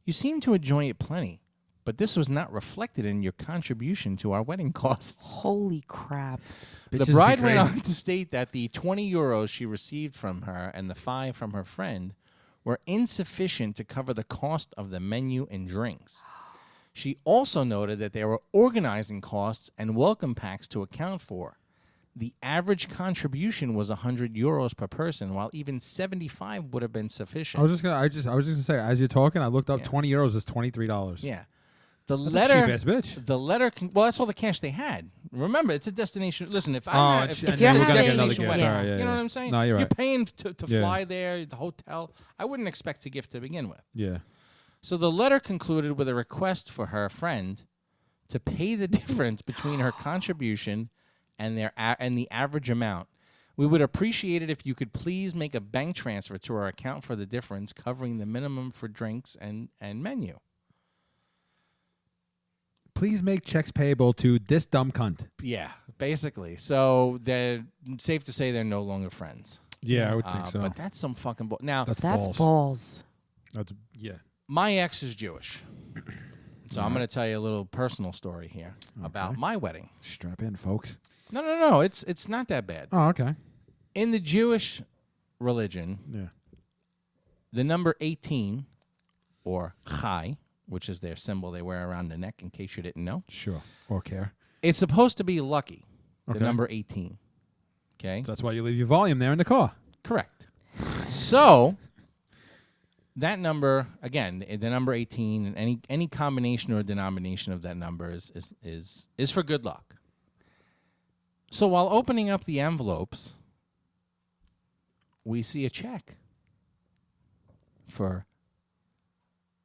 S1: You seem to enjoy it plenty, but this was not reflected in your contribution to our wedding costs.
S3: Holy crap.
S1: The bride went on to state that the 20 euros she received from her and the 5 from her friend were insufficient to cover the cost of the menu and drinks. She also noted that there were organizing costs and welcome packs to account for. The average contribution was 100 euros per person, while even 75 would have been sufficient.
S2: I was just gonna say, as you're talking, I looked up 20 euros is $23.
S1: Yeah.
S2: That's a cheap-ass bitch.
S1: The letter, that's all the cash they had. Remember, it's a destination. Listen, if it's
S3: you're
S1: a
S3: having
S1: destination wedding,
S3: yeah.
S1: you know what I'm saying?
S2: No, you're right.
S1: You're paying to fly there, the hotel. I wouldn't expect a gift to begin with.
S2: Yeah.
S1: So the letter concluded with a request for her friend to pay the difference between her contribution and the average amount. We would appreciate it if you could please make a bank transfer to our account for the difference, covering the minimum for drinks and menu.
S2: Please make checks payable to this dumb cunt.
S1: Yeah, basically. So they're safe to say they're no longer friends.
S2: Yeah, I would think so.
S1: But that's some fucking now.
S3: That's balls.
S2: That's yeah.
S1: My ex is Jewish, so I'm going to tell you a little personal story here about my wedding.
S2: Strap in, folks.
S1: No. It's not that bad.
S2: Oh, okay.
S1: In the Jewish religion, the number 18, or chai, which is their symbol they wear around the neck, in case you didn't know.
S2: Sure. Or care.
S1: It's supposed to be lucky.
S2: Okay.
S1: The number 18. Okay.
S2: So that's why you leave your volume there in the car.
S1: Correct. So that number, again, the number 18, and any combination or denomination of that number is for good luck. So while opening up the envelopes, we see a check for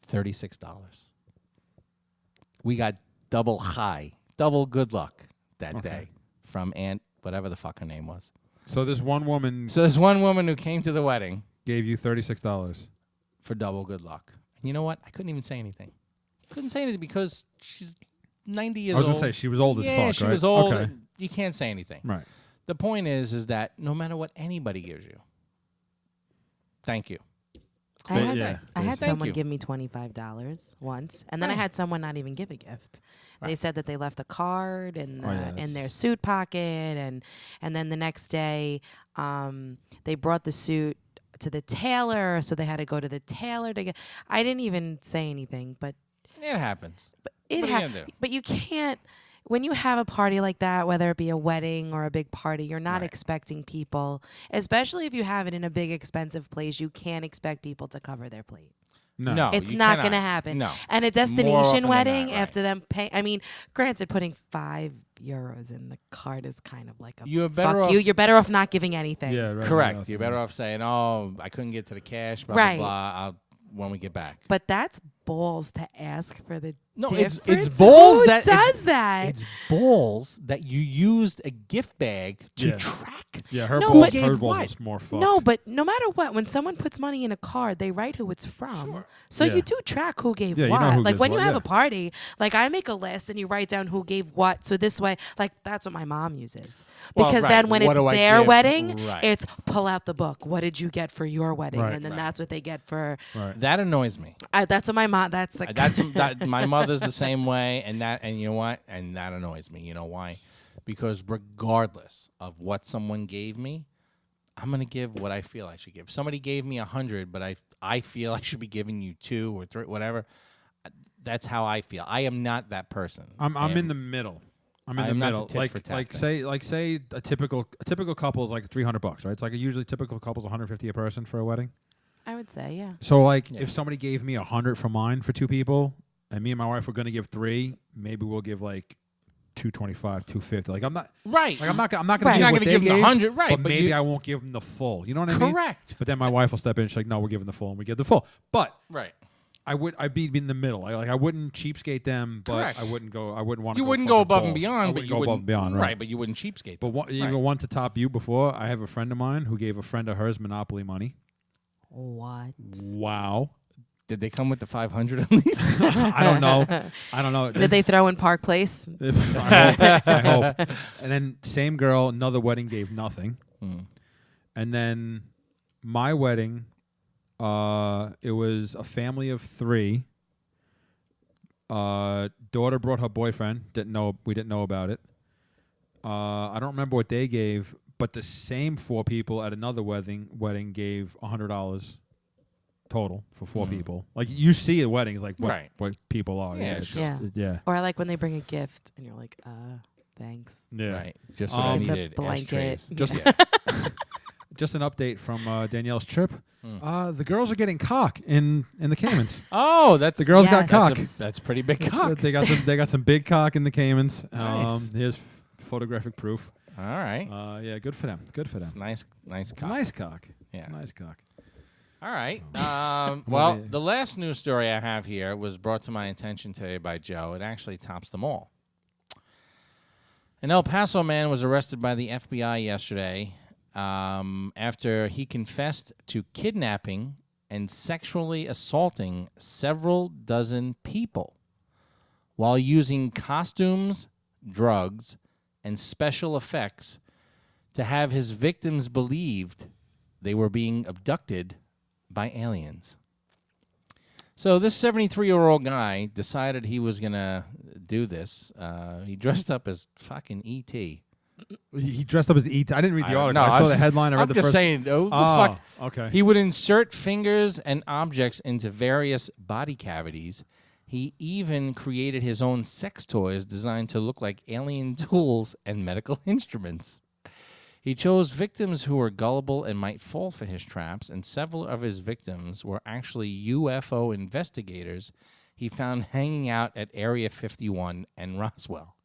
S1: $36. We got double good luck that day from Aunt, whatever the fuck her name was.
S2: So this one woman
S1: So there's one woman who came to the wedding
S2: gave you $36.
S1: for double good luck. And you know what? I couldn't even say anything. Couldn't say anything because she's 90 years old.
S2: I was going to say, she was old as fuck,
S1: Yeah,
S2: right?
S1: she was old.
S2: Okay.
S1: You can't say anything.
S2: Right.
S1: The point is that no matter what anybody gives you, thank you.
S3: I had,
S2: yeah,
S3: I had
S1: thank
S3: someone
S1: you.
S3: give me $25 once, and then I had someone not even give a gift. They said that they left a card in in their suit pocket, and then the next day, they brought the suit to the tailor, so they had to go to the tailor to get. I didn't even say anything, but
S1: It happens.
S3: But
S1: What are you gonna do?
S3: But you can't. When you have a party like that, whether it be a wedding or a big party, you're not expecting people, especially if you have it in a big, expensive place, you can't expect people to cover their plate.
S2: No.
S3: It's
S1: you
S3: not
S1: cannot.
S3: going to happen.
S1: No.
S3: And a
S1: More often
S3: destination
S1: than
S3: wedding,
S1: not, right.
S3: after them pay, I mean, granted, putting €5 in the card is kind of like a
S1: You're better
S3: fuck
S1: off-
S3: you. You're better off not giving anything.
S2: Yeah, right.
S1: Correct.
S2: right,
S1: You're
S2: right.
S1: better off saying, "Oh, I couldn't get to the cash." Blah
S3: Right.
S1: blah blah. I'll when we get back.
S3: But that's balls to ask for the
S1: No,
S3: difference.
S1: it's balls
S3: Who
S1: that
S3: does that?
S1: It's balls that you used a gift bag to
S2: Yeah.
S1: track.
S2: Yeah, her
S3: No,
S2: balls,
S3: but-
S2: her
S1: Gave
S2: balls
S1: what?
S2: was more fucked.
S3: No, but no matter what, when someone puts money in a card, they write who it's from.
S1: Sure.
S3: So
S2: Yeah.
S3: you do track who gave
S2: Yeah, you
S3: what.
S2: know who
S3: Like
S2: gives
S3: when you
S2: what,
S3: have
S2: yeah.
S3: a party, like I make a list and you write down who gave what. So this way, like that's what my mom uses.
S1: Well,
S3: Because
S1: right.
S3: then when
S1: What
S3: it's
S1: do I
S3: their
S1: give?
S3: wedding,
S1: Right.
S3: it's pull out the book. What did you get for your wedding?
S2: Right.
S3: And then
S1: Right.
S3: that's what they get for.
S2: Right.
S1: That annoys me.
S3: That's what my mom. That's like.
S1: That my mother's the same way, and you know what? And that annoys me. You know why? Because regardless of what someone gave me, I'm gonna give what I feel I should give. Somebody gave me 100, but I feel I should be giving you 2 or 3, whatever. That's how I feel. I am not that person.
S2: I'm
S1: And
S2: in the middle. I'm in
S1: I
S2: the
S1: am not the
S2: middle.
S1: tit
S2: Like
S1: for tat
S2: like
S1: thing.
S2: say a typical couple is like $300, right? It's like a usually typical couple's $150 a person for a wedding.
S3: I would say, yeah.
S2: So like
S1: Yeah.
S2: if somebody gave me 100 for mine for 2 people, and me and my wife were gonna give 3, maybe we'll give like $225, $250. Like I'm not
S1: Right.
S2: like I'm not gonna
S3: Right.
S2: give
S1: You're not
S2: what
S1: gonna
S2: they
S1: give them
S2: gave,
S1: 100, right?
S2: But maybe
S1: you,
S2: I won't give them the full. You know what I mean?
S1: correct.
S2: But then my wife will step in. She's like, "No, we're giving the full," and we give the full. But
S1: Right.
S2: I'd be in the middle. I wouldn't cheapskate them, but
S1: Correct.
S2: I wouldn't want.
S1: You wouldn't go above and beyond, but you
S2: go
S1: wouldn't
S2: above and beyond, right?
S1: But you wouldn't cheapskate.
S2: But
S1: them.
S2: even
S1: Right.
S2: one to top you before, I have a friend of mine who gave a friend of hers Monopoly money.
S3: What?
S2: Wow.
S1: Did they come with the 500 at least?
S2: I don't know.
S3: Did they throw in Park Place?
S2: I hope. And then same girl, another wedding gave nothing.
S1: Mm.
S2: And then my wedding, it was a family of 3. Daughter brought her boyfriend. We didn't know about it. I don't remember what they gave, but the same 4 people at another wedding gave $100 total for 4 people. Like you see at weddings, like what people are.
S1: Yeah,
S2: it's-
S1: sure.
S2: yeah.
S3: Or I like when they bring a gift and you're like, thanks.
S2: Yeah.
S1: Right. Just what I
S3: It's a
S1: needed.
S3: blanket.
S1: Ashtrays.
S2: Just just an update from Danielle's trip. The girls are getting cock in the Caymans.
S1: Oh, that's
S2: The girls got
S3: Yes.
S2: cock.
S1: That's pretty big cock.
S2: They got some big cock in the Caymans.
S1: Nice.
S2: Here's photographic proof.
S1: All right.
S2: Yeah, good for them. Good for them.
S1: It's nice
S2: It's a
S1: cock.
S2: nice cock.
S1: Yeah.
S2: It's a nice cock.
S1: All right. Well, the last news story I have here was brought to my attention today by Joe. It actually tops them all. An El Paso man was arrested by the FBI yesterday after he confessed to kidnapping and sexually assaulting several dozen people while using costumes, drugs, and special effects to have his victims believed they were being abducted by aliens. So this 73-year-old guy decided he was going to do this. He dressed up as fucking E.T.
S2: He dressed up as E.T. I didn't read the article.
S1: No,
S2: I saw the headline. I read
S1: I'm
S2: the
S1: just
S2: first.
S1: saying, the fuck.
S2: Okay.
S1: He would insert fingers and objects into various body cavities. He even created his own sex toys designed to look like alien tools and medical instruments. He chose victims who were gullible and might fall for his traps, and several of his victims were actually UFO investigators he found hanging out at Area 51 and Roswell.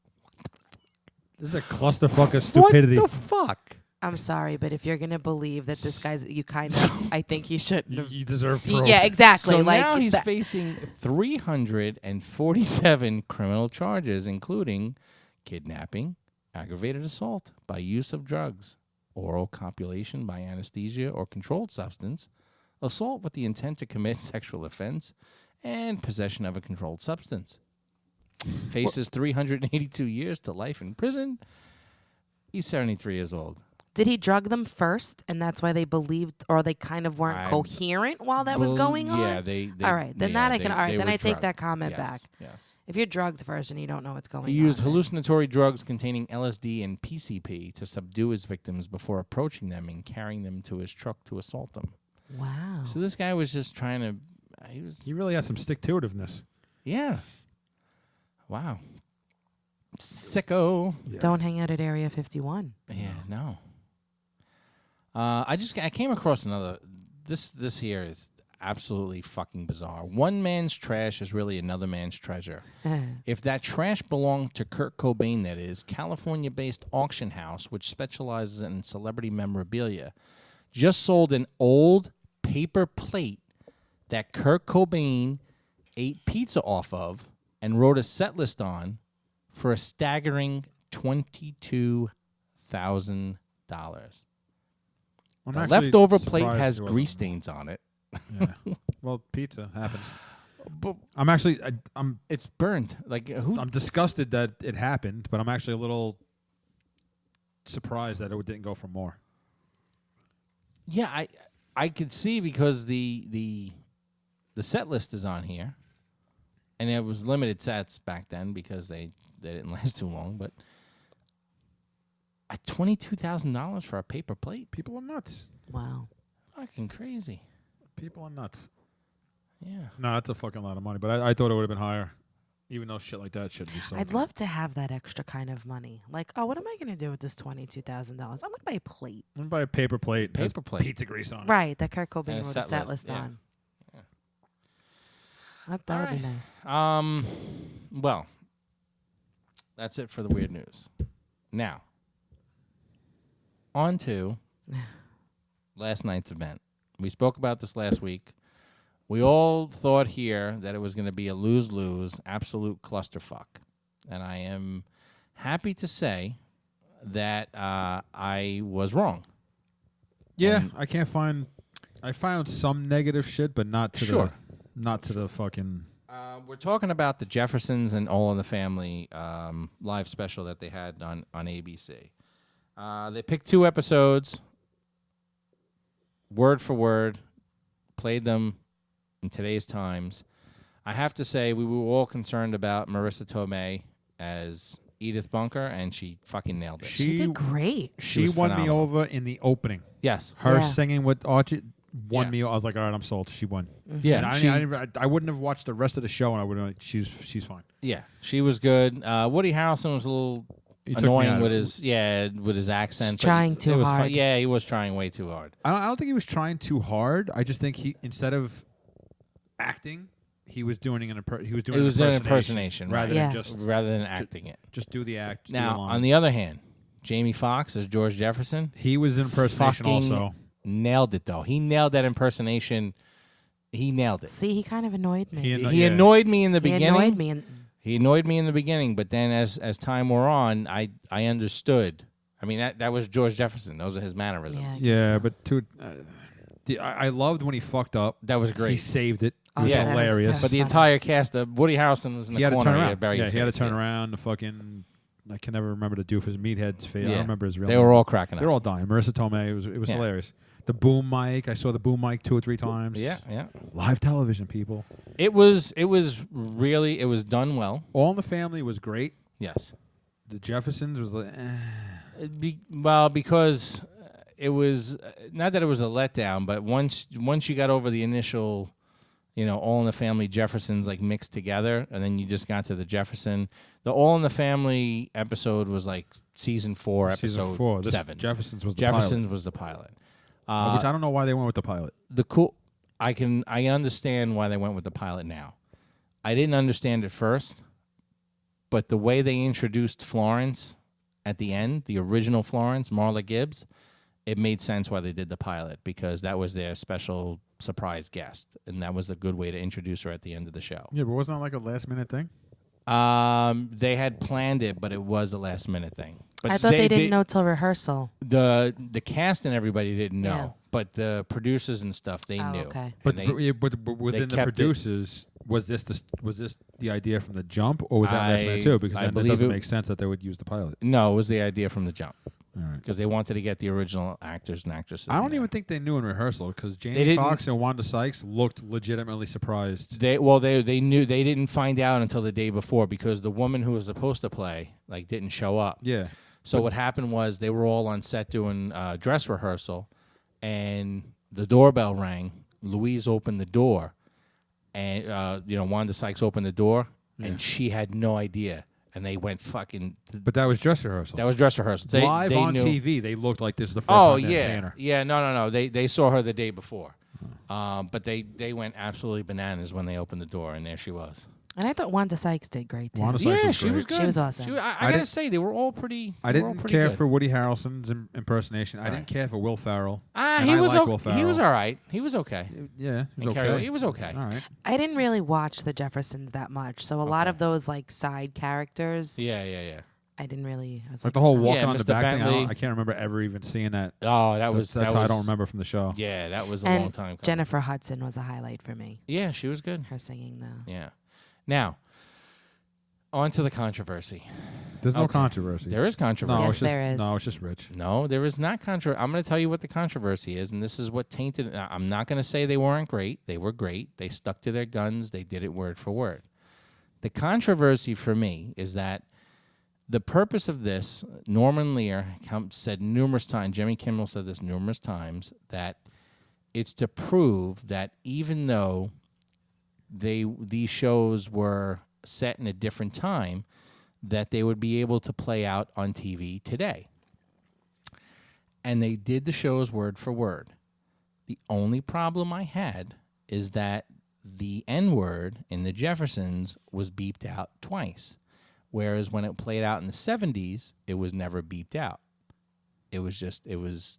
S2: This is a clusterfuck of stupidity.
S1: What the fuck?
S3: I'm sorry, but if you're gonna believe that this guy's, you kind of, I think he should.
S2: You deserve parole.
S3: Yeah, exactly.
S1: So
S3: like
S1: now he's facing 347 criminal charges, including kidnapping, aggravated assault by use of drugs, oral copulation by anesthesia or controlled substance, assault with the intent to commit sexual offense, and possession of a controlled substance. Faces 382 years to life in prison. He's 73 years old.
S3: Did he drug them first, and that's why they believed, or they kind of weren't coherent while that was going on?
S1: Yeah, they
S3: all right, then that I can. All right, then I take that comment
S1: yes,
S3: back.
S1: Yes.
S3: If you're drugged first and you don't know what's going on,
S1: He used hallucinatory drugs containing LSD and PCP to subdue his victims before approaching them and carrying them to his truck to assault them.
S3: Wow.
S1: So this guy was just trying to.
S2: He really has some stick-to-itiveness.
S1: Yeah. Wow. Sicko.
S2: Yeah.
S3: Don't hang out at Area 51.
S1: Yeah, no. I came across another. This here is absolutely fucking bizarre. One man's trash is really another man's treasure. If that trash belonged to Kurt Cobain, that is, California-based auction house, which specializes in celebrity memorabilia, just sold an old paper plate that Kurt Cobain ate pizza off of and wrote a set list on for a staggering $22,000. The leftover plate has grease stains on it.
S2: Yeah. Well, pizza happens.
S1: But
S2: I'm
S1: it's burnt. Like
S2: I'm disgusted that it happened, but I'm actually a little surprised that it didn't go for more.
S1: Yeah, I could see because the set list is on here, and it was limited sets back then because they didn't last too long. But at $22,000 for a paper plate,
S2: People are nuts.
S3: Wow.
S1: fucking crazy.
S2: People are nuts.
S1: Yeah.
S2: No, that's a fucking lot of money, but I thought it would have been higher, even though shit like that shouldn't be sold.
S3: I'd love to have that extra kind of money. Like, oh, what am I going to do with this $22,000? I'm going to buy a plate.
S2: I'm gonna buy a paper plate. that has
S1: Paper plate.
S2: Pizza grease on it.
S3: Right, that Kurt Cobain
S1: And a
S3: wrote a
S1: set
S3: set
S1: list,
S3: list
S1: yeah.
S3: on.
S1: Yeah.
S3: That would
S1: All
S3: be
S1: right.
S3: nice.
S1: Well, that's it for the weird news. Now, on to last night's event. We spoke about this last week. We all thought here that it was going to be a lose-lose, absolute clusterfuck. And I am happy to say that I was wrong.
S2: Yeah, I found some negative shit, but not to
S1: Sure.
S2: the fucking.
S1: We're talking about the Jeffersons and All in the Family live special that they had on ABC. They picked 2 episodes, word for word, played them in today's times. I have to say, we were all concerned about Marissa Tomei as Edith Bunker, and she fucking nailed it.
S3: She did great.
S2: She
S1: was
S2: won me
S1: phenomenal.
S2: over in the opening.
S1: Yes.
S2: Her
S3: Yeah.
S2: singing with Archie won
S1: Yeah.
S2: me. I was like, all right, I'm sold. She won.
S1: Yeah.
S2: And I wouldn't have watched the rest of the show, and I would have. She's fine.
S1: Yeah, she was good. Woody Harrelson was a little
S2: He took me
S1: annoying
S2: out
S1: with
S2: of
S1: his accent.
S3: He's
S1: but
S3: trying too
S1: it was
S3: hard.
S1: Yeah, he was trying way too hard.
S2: I don't think he was trying too hard. I just think he instead of acting, he was doing an
S1: impersonation,
S2: rather
S3: right.
S2: than
S3: Yeah.
S2: just
S1: acting it.
S2: just do the act.
S1: Now, on the other hand, Jamie Foxx as George Jefferson,
S2: he was an impersonation
S1: fucking
S2: also.
S1: nailed it, though. He nailed that impersonation. He nailed it.
S3: See, he kind of annoyed me.
S1: He annoyed me in the beginning.
S3: He annoyed me.
S1: In the beginning, but then as time wore on, I understood. I mean, that was George Jefferson. Those are his mannerisms.
S2: Yeah, but I loved when he fucked up.
S1: That was great.
S2: He saved it. It was
S1: Yeah.
S2: hilarious.
S1: But the entire cast, Woody Harrelson was in the corner.
S2: Turn
S1: He
S2: around.
S1: had Barry
S2: He had to
S1: face,
S2: turn around. The fucking I can never remember the doofus meathead's face. I
S1: Yeah.
S2: don't remember his real
S1: They
S2: name.
S1: were all cracking up.
S2: They're all dying. Marissa Tomei. It was hilarious. The boom mic. I saw the boom mic 2 or 3 times.
S1: Yeah.
S2: Live television, people.
S1: It was really done well.
S2: All in the Family was great.
S1: Yes.
S2: The Jeffersons was like,
S1: Because it was not that it was a letdown, but once you got over the initial, All in the Family Jeffersons like mixed together, and then you just got to the Jefferson. The All in the Family episode was like season 4, episode
S2: 4.
S1: 7.
S2: Jeffersons was the
S1: Jeffersons
S2: pilot.
S1: was the pilot.
S2: Which I don't know why they went with the pilot.
S1: I understand why they went with the pilot now. I didn't understand it first, but the way they introduced Florence at the end, the original Florence, Marla Gibbs, it made sense why they did the pilot, because that was their special surprise guest, and that was a good way to introduce her at the end of the show.
S2: Yeah, but wasn't that like a last-minute thing?
S1: They had planned it, but it was a last-minute thing. But
S3: I thought they didn't know till rehearsal.
S1: The cast and everybody didn't know,
S3: Yeah.
S1: but the producers and stuff, they knew.
S3: Okay.
S2: But,
S1: And
S2: but within the
S1: kept it-
S2: producers, was this the idea from the jump, or was that last minute too? Because
S1: I
S2: then it
S1: believe
S2: doesn't
S1: it-
S2: make sense that they would use the pilot.
S1: No, it was the idea from the jump.
S2: All right.
S1: Because they wanted to get the original actors and actresses.
S2: I
S1: in
S2: don't
S1: there.
S2: even think they knew in rehearsal because
S1: They
S2: Jamie
S1: didn't-
S2: Foxx and Wanda Sykes looked legitimately surprised.
S1: They knew. They didn't find out until the day before, because the woman who was supposed to play didn't show up.
S2: Yeah.
S1: So what happened was they were all on set doing dress rehearsal, and the doorbell rang. Louise opened the door, and Wanda Sykes opened the door, and she had no idea. And they went fucking.
S2: But that was dress rehearsal.
S1: That was dress rehearsal.
S2: Live
S1: they
S2: on
S1: knew.
S2: TV, they looked like this is the first
S1: Oh
S2: time they're seeing
S1: yeah,
S2: her.
S1: yeah. No. They saw her the day before, but they went absolutely bananas when they opened the door, and there she was.
S3: And I thought Wanda Sykes did great too.
S2: Wanda Sykes
S1: Yeah,
S2: was
S1: she
S2: great.
S1: was good.
S3: She was awesome.
S1: I gotta
S2: didn't-
S1: say, they were all pretty.
S2: I
S1: they were all
S2: didn't
S1: pretty
S2: care
S1: good.
S2: for Woody Harrelson's impersonation. I didn't care for Will Ferrell. And
S1: He
S2: I
S1: was
S2: like
S1: okay.
S2: Will Ferrell.
S1: He was all right. He was okay.
S2: Yeah, he
S1: And
S2: was
S1: Carrie-
S2: okay.
S1: He was okay.
S2: All right.
S3: I didn't really watch the Jeffersons that much, so a lot of those side characters.
S1: Yeah.
S3: I didn't really. I was
S2: Like the whole walking
S1: Yeah,
S2: on the
S1: Mr.
S2: back thing.
S1: Bentley.
S2: I can't remember ever even seeing that.
S1: Oh, that was
S2: That's
S1: that
S2: how
S1: was,
S2: I don't remember from the show.
S1: Yeah, that was a
S3: and
S1: long time ago.
S3: Jennifer Hudson was a highlight for me.
S1: Yeah, she was good.
S3: Her singing though.
S1: Yeah. Now, on to the controversy.
S2: There's no
S1: Okay.
S2: controversy.
S1: There is controversy.
S2: No,
S3: Yes,
S2: it's just,
S3: there is.
S2: No, it's just Rich.
S1: No, there is not controversy. I'm going to tell you what the controversy is, and this is what tainted. I'm not going to say they weren't great. They were great. They stuck to their guns. They did it word for word. The controversy for me is that the purpose of this, Norman Lear said numerous times, Jimmy Kimmel said this numerous times, that it's to prove that even though these shows were set in a different time, that they would be able to play out on TV today. And they did the shows word for word. The only problem I had is that the N-word in the Jeffersons was beeped out twice, whereas when it played out in the 70s, it was never beeped out. It was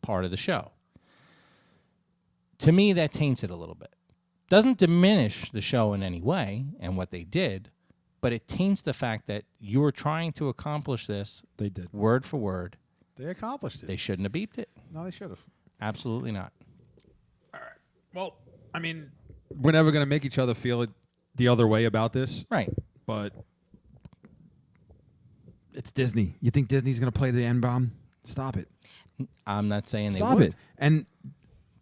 S1: part of the show. To me, that taints it a little bit. Doesn't diminish the show in any way and what they did, but it taints the fact that you were trying to accomplish this
S2: They did.
S1: word for word.
S2: They accomplished it.
S1: They shouldn't have beeped it.
S2: No, they should have.
S1: Absolutely not.
S2: Well, I mean, we're never going to make each other feel it the other way about this,
S1: Right.
S2: but it's Disney. You think Disney's going to play the N-bomb? Stop it.
S1: I'm not saying they
S2: Stop
S1: would.
S2: it. And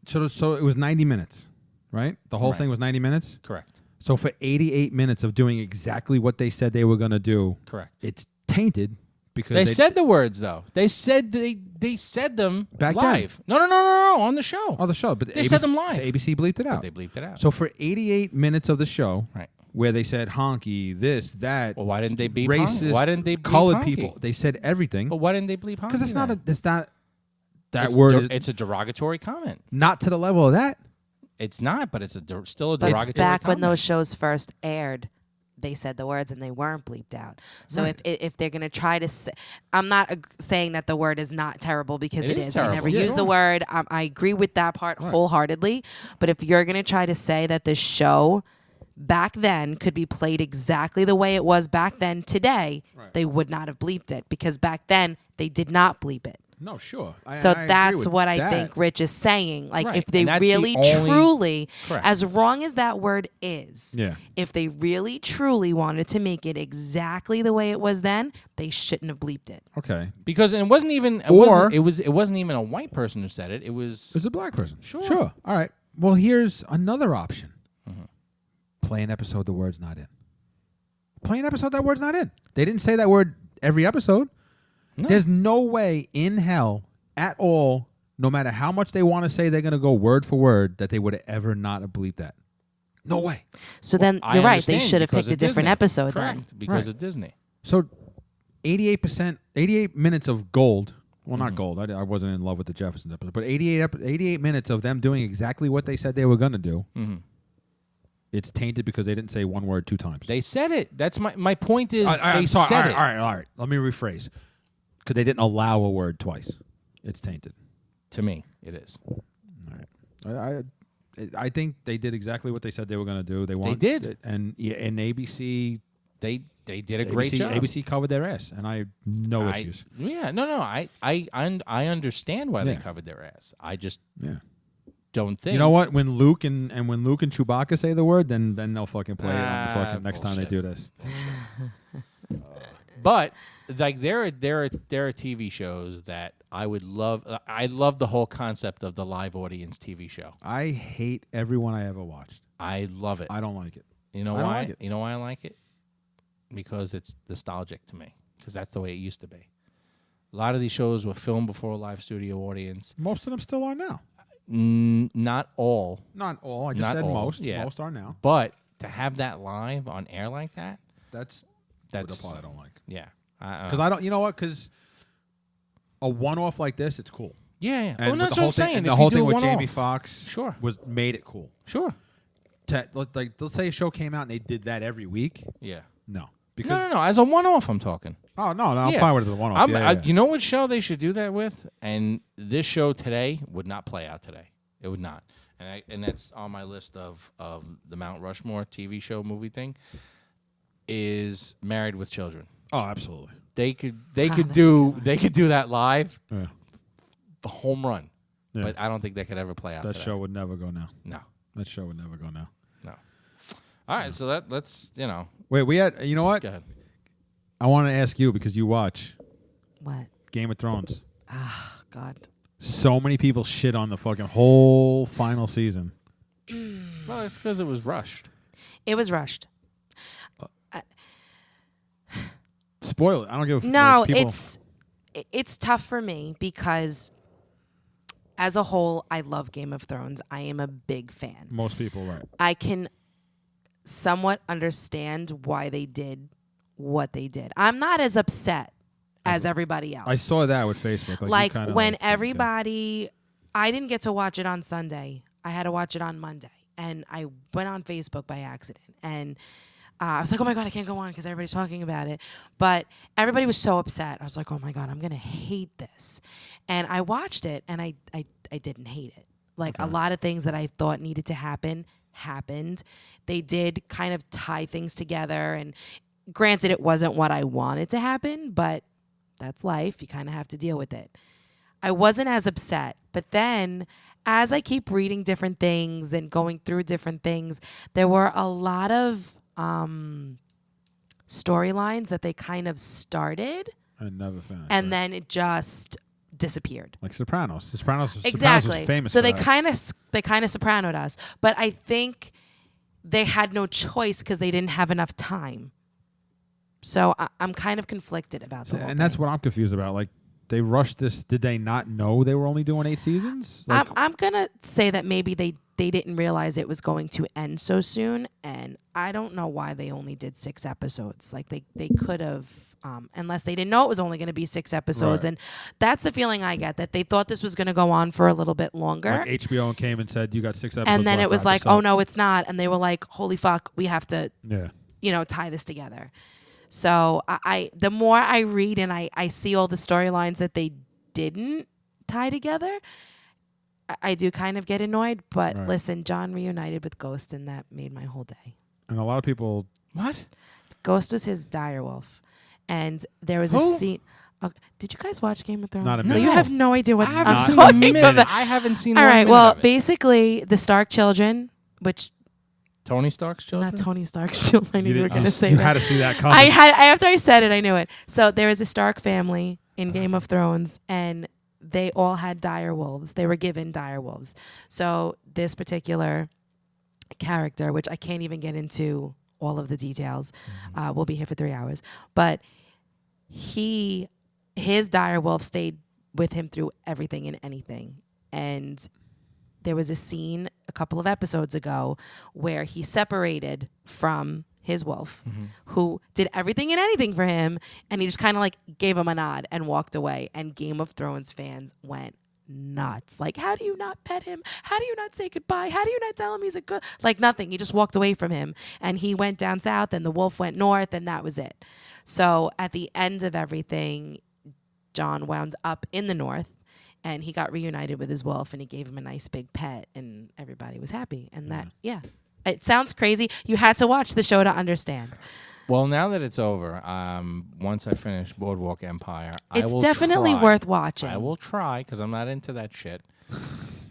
S2: so it was 90 minutes, right? The whole
S1: Right.
S2: thing was 90 minutes?
S1: Correct.
S2: So for 88 minutes of doing exactly what they said they were going to do,
S1: Correct.
S2: it's tainted because
S1: They said the words though. They said they said them
S2: Back then.
S1: live. No, on the show.
S2: on the show, but
S1: They said them live.
S2: ABC bleeped it out.
S1: But they bleeped it out.
S2: So for 88 minutes of the show,
S1: Right.
S2: where they said honky, this, that,
S1: Well, why didn't they beep
S2: racist,
S1: honky? Why didn't they bleep
S2: colored
S1: honky?
S2: people? They said everything
S1: But why didn't they bleep honky?
S2: because it's not
S1: then?
S2: that
S1: It's
S2: word
S1: der-
S2: is
S1: it's a derogatory comment.
S2: not to the level of that.
S1: It's not, but it's still a
S3: But
S1: derogatory
S3: back
S1: comment.
S3: when those shows first aired, they said the words and they weren't bleeped out. So if they're going to try to say, I'm not saying that the word is not terrible, because it is.
S1: Terrible.
S3: I never use the word. I agree with that part wholeheartedly. But if you're going to try to say that the show back then could be played exactly the way it was back then today, they would not have bleeped it, because back then they did not bleep it.
S2: No, sure.
S3: So
S2: I
S3: that's
S2: agree with
S3: what I
S2: that.
S3: think Rich is saying. Like,
S1: Right.
S3: if they
S1: And that's the
S3: really,
S1: only-
S3: truly,
S1: Correct.
S3: as wrong as that word is,
S2: Yeah.
S3: if they really, truly wanted to make it exactly the way it was then, they shouldn't have bleeped it.
S2: Okay.
S1: Because it wasn't even it wasn't even a white person who said it. It was
S2: It's a black person.
S1: Sure.
S2: All right. Well, here's another option. Play an episode the word's not in. Play an episode that word's not in. They didn't say that word every episode.
S1: No.
S2: There's no way in hell at all, no matter how much they want to say they're going to go word for word, that they would have ever not have bleeped that. No way.
S3: So then
S1: I
S3: you're right. They
S1: understand,
S3: should have
S1: because
S3: picked a
S1: of
S3: different
S1: Disney.
S3: episode
S1: Correct,
S3: then.
S1: because
S2: Right.
S1: of Disney.
S2: So 88 minutes of gold. Well, not gold. I wasn't in love with the Jeffersons episode. But 88 minutes of them doing exactly what they said they were going to do.
S1: Mm-hmm.
S2: It's tainted because they didn't say one word 2 times.
S1: They said it. That's my point is
S2: I'm
S1: they
S2: sorry.
S1: said
S2: All
S1: it.
S2: right. Let me rephrase. Because they didn't allow a word twice. It's tainted.
S1: To me, it is.
S2: All right. I think they did exactly what they said they were going to do. They
S1: did.
S2: And ABC...
S1: They did a great job.
S2: ABC covered their ass, and I have no issues.
S1: Yeah, no. I understand why they
S2: Yeah.
S1: covered their ass. I just
S2: Yeah.
S1: don't think.
S2: You know what? When Luke and Chewbacca say the word, then they'll fucking play it on the fucking next time they do this.
S1: But like there are TV shows that I would love. I love the whole concept of the live audience TV show.
S2: I hate everyone I ever watched.
S1: I love it.
S2: I don't like it.
S1: You know
S2: I don't
S1: why?
S2: like it.
S1: You know why I like it? Because it's nostalgic to me. Because that's the way it used to be. A lot of these shows were filmed before a live studio audience.
S2: Most of them still are now.
S1: Not all,
S2: Not all. I just
S1: Not
S2: said
S1: all,
S2: most.
S1: yeah.
S2: Most are now.
S1: but to have that live on air like that,
S2: That's
S1: that's
S2: the part I don't like.
S1: yeah.
S2: Because I don't. You know what? Because a one-off like this, it's cool.
S1: Yeah.
S2: And
S1: Oh, no,
S2: with
S1: that's
S2: the
S1: what
S2: whole
S1: I'm
S2: thing,
S1: saying.
S2: and
S1: If
S2: the
S1: you
S2: whole
S1: do
S2: thing with
S1: one-off.
S2: Jamie Foxx,
S1: Sure.
S2: was made it cool.
S1: Sure.
S2: Like, let's say a show came out and they did that every week.
S1: Yeah.
S2: No, because
S1: No. As a one-off, I'm talking.
S2: oh no, I'm
S1: Yeah.
S2: fine with it as a one-off. Yeah.
S1: You know what show they should do that with? And this show today would not play out today. It would not. And that's on my list of the Mount Rushmore TV show movie thing. Is Married with Children.
S2: Oh, absolutely.
S1: They could
S3: that's a
S1: do that live,
S2: Yeah.
S1: the home run.
S2: Yeah.
S1: But I don't think that could ever play out.
S2: That
S1: today.
S2: show would never go now.
S1: No.
S2: That show would never go now.
S1: All right, so let's
S2: Wait, we had. You know what?
S1: go ahead.
S2: I want to ask you because you watch
S3: What?
S2: Game of Thrones.
S3: God.
S2: So many people shit on the fucking whole final season.
S1: Well, it's because it was rushed.
S3: It was rushed.
S2: Spoil it. I don't give a fuck.
S3: No,
S2: People-
S3: it's tough for me because as a whole, I love Game of Thrones. I am a big fan.
S2: most people, right?
S3: I can somewhat understand why they did what they did. I'm not as upset as everybody else.
S2: I saw that with Facebook.
S3: Like
S2: you kinda
S3: when
S2: okay.
S3: everybody, I didn't get to watch it on Sunday. I had to watch it on Monday, and I went on Facebook by accident, and I was like, oh my God, I can't go on because everybody's talking about it. But everybody was so upset. I was like, oh my God, I'm going to hate this. And I watched it, and I didn't hate it. Like a lot of things that I thought needed to happen happened. They did kind of tie things together. And granted, it wasn't what I wanted to happen, but that's life. You kind of have to deal with it. I wasn't as upset. But then as I keep reading different things and going through different things, there were a lot of storylines that they kind of started
S2: I never finished.
S3: and
S2: right?
S3: then it just disappeared.
S2: Like Sopranos. Sopranos
S3: Exactly.
S2: was famous
S3: So
S2: for
S3: they
S2: that.
S3: kind of sopranoed us, but I think they had no choice because they didn't have enough time. So I'm kind of conflicted about the whole
S2: And that's
S3: thing.
S2: what I'm confused about. Like, they rushed this. Did they not know they were only doing 8 seasons? Like,
S3: I'm gonna say that maybe they didn't realize it was going to end so soon, and I don't know why they only did 6 episodes. Like they could have, unless they didn't know it was only going to be 6 episodes,
S2: Right.
S3: and that's the feeling I get, that they thought this was going to go on for a little bit longer,
S2: like HBO came and said, you got 6 episodes
S3: and then
S2: left,
S3: it was
S2: wrap
S3: like,
S2: this up."
S3: oh no, it's not, and they were like, holy fuck, we have to
S2: Yeah.
S3: tie this together. So I the more I read and I see all the storylines that they didn't tie together, I do kind of get annoyed. But
S2: Right.
S3: listen, John reunited with Ghost, and that made my whole day.
S2: And a lot of people.
S1: What?
S3: Ghost was his direwolf, and there was a
S1: Who?
S3: scene. Okay, did you guys watch Game of Thrones?
S2: Not a
S3: So
S2: minute.
S3: you have no idea what
S1: I haven't
S3: I'm
S1: seen
S3: talking
S1: a minute.
S3: about.
S1: I haven't seen.
S3: All
S1: one
S3: right.
S1: minute
S3: Well,
S1: of it.
S3: basically, the Stark children, which
S1: Tony Stark's children.
S3: not Tony Stark's children. I knew you were going to say
S2: You
S3: that.
S2: had to see that coming.
S3: After I said it, I knew it. So there is a Stark family in Game of Thrones, and they all had dire wolves. They were given dire wolves. So this particular character, which I can't even get into all of the details, we'll be here for 3 hours, but his dire wolf stayed with him through everything and anything. And there was a scene a couple of episodes ago where he separated from his wolf, who did everything and anything for him, and he just kind of like gave him a nod and walked away. And Game of Thrones fans went nuts. Like, how do you not pet him? How do you not say goodbye? How do you not tell him he's a good... Like, nothing. He just walked away from him. And he went down south, and the wolf went north, and that was it. So at the end of everything, John wound up in the north, and he got reunited with his wolf, and he gave him a nice big pet, and everybody was happy. And that, it sounds crazy. You had to watch the show to understand.
S1: Well, now that it's over, once I finish Boardwalk Empire,
S3: It's
S1: I will
S3: definitely
S1: try.
S3: worth watching.
S1: I will try because I'm not into that shit.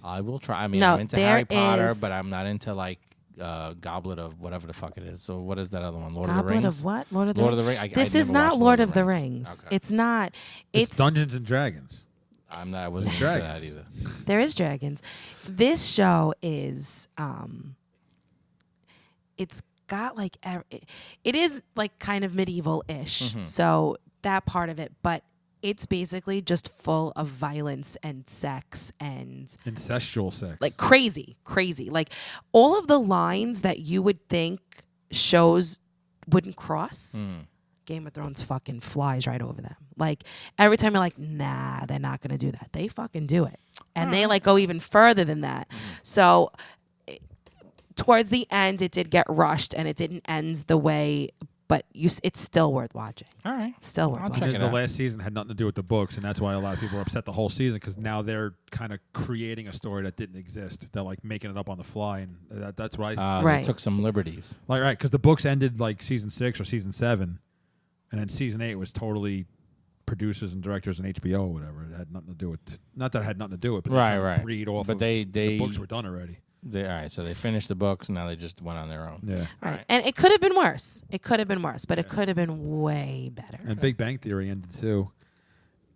S1: I will try. I mean,
S3: No,
S1: I'm into
S3: there
S1: Harry Potter,
S3: is-
S1: but I'm not into like Goblet of whatever the fuck it is. So what is that other one? Lord
S3: Goblet
S1: of the Rings.
S3: of what? Lord of the
S1: Lord
S3: Rings?
S1: of the Rings.
S3: This is not Lord of the Rings.
S1: Okay.
S3: It's not.
S2: It's Dungeons and Dragons.
S1: I wasn't into that
S2: Dragons.
S1: either.
S3: There is dragons. This show is it's got like it is like kind of medieval-ish. So that part of it, but it's basically just full of violence and sex and
S2: Incestual sex.
S3: like crazy. Like all of the lines that you would think shows wouldn't cross. Game of Thrones fucking flies right over them. Like every time you're like, nah, they're not gonna do that. They fucking do it, and they like go even further than that. So towards the end, it did get rushed, and it didn't end the way. But it's still worth watching.
S1: All right.
S3: Still worth
S1: I'll
S3: watching.
S1: check it
S2: the
S1: out.
S2: last season had nothing to do with the books, and that's why a lot of people are upset the whole season because now they're kind of creating a story that didn't exist. They're like making it up on the fly, and that's why.
S3: Right.
S1: They took some liberties.
S2: Like right, because the books ended like season 6 or season 7, and then season 8 was totally producers and directors and HBO or whatever. It had nothing to do with. Not that it had nothing to do with, but
S1: Right,
S2: they tried to
S1: right.
S2: breed off.
S1: But
S2: of
S1: they
S2: the books were done already.
S1: All right, so they finished the books, and now they just went on their own.
S2: Yeah.
S3: Right. And it could have been worse. It could have been worse, but it could have been way better.
S2: And Big Bang Theory ended too,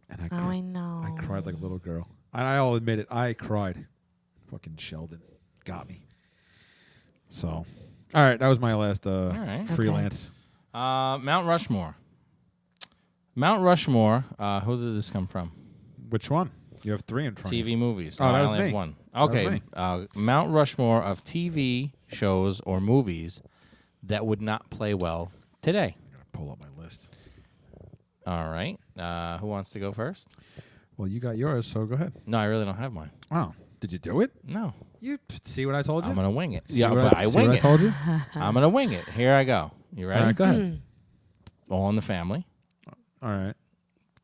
S2: and
S3: I know.
S2: I cried like a little girl. I'll admit it. I cried. Fucking Sheldon got me. So, all right, that was my last
S1: right.
S2: freelance.
S1: Mount Rushmore. Mount Rushmore. Who did this come from?
S2: Which one? You have 3 in front. of you.
S1: TV movies.
S2: Oh,
S1: No,
S2: that
S1: I
S2: was
S1: only have
S2: me.
S1: one.
S2: That was
S1: Okay.
S2: me.
S1: Mount Rushmore of TV shows or movies that would not play well today.
S2: I'm gonna pull up my list.
S1: All right. Who wants to go first?
S2: Well, you got yours, so go ahead.
S1: No, I really don't have mine.
S2: Oh, did you do it?
S1: No.
S2: You see what I told you?
S1: I'm going to wing it.
S2: See
S1: Yeah,
S2: what
S1: but I
S2: see
S1: wing
S2: what
S1: it.
S2: I told you.
S1: I'm going to wing it. Here I go. You ready?
S2: All right, go ahead.
S1: All in the Family.
S2: All right.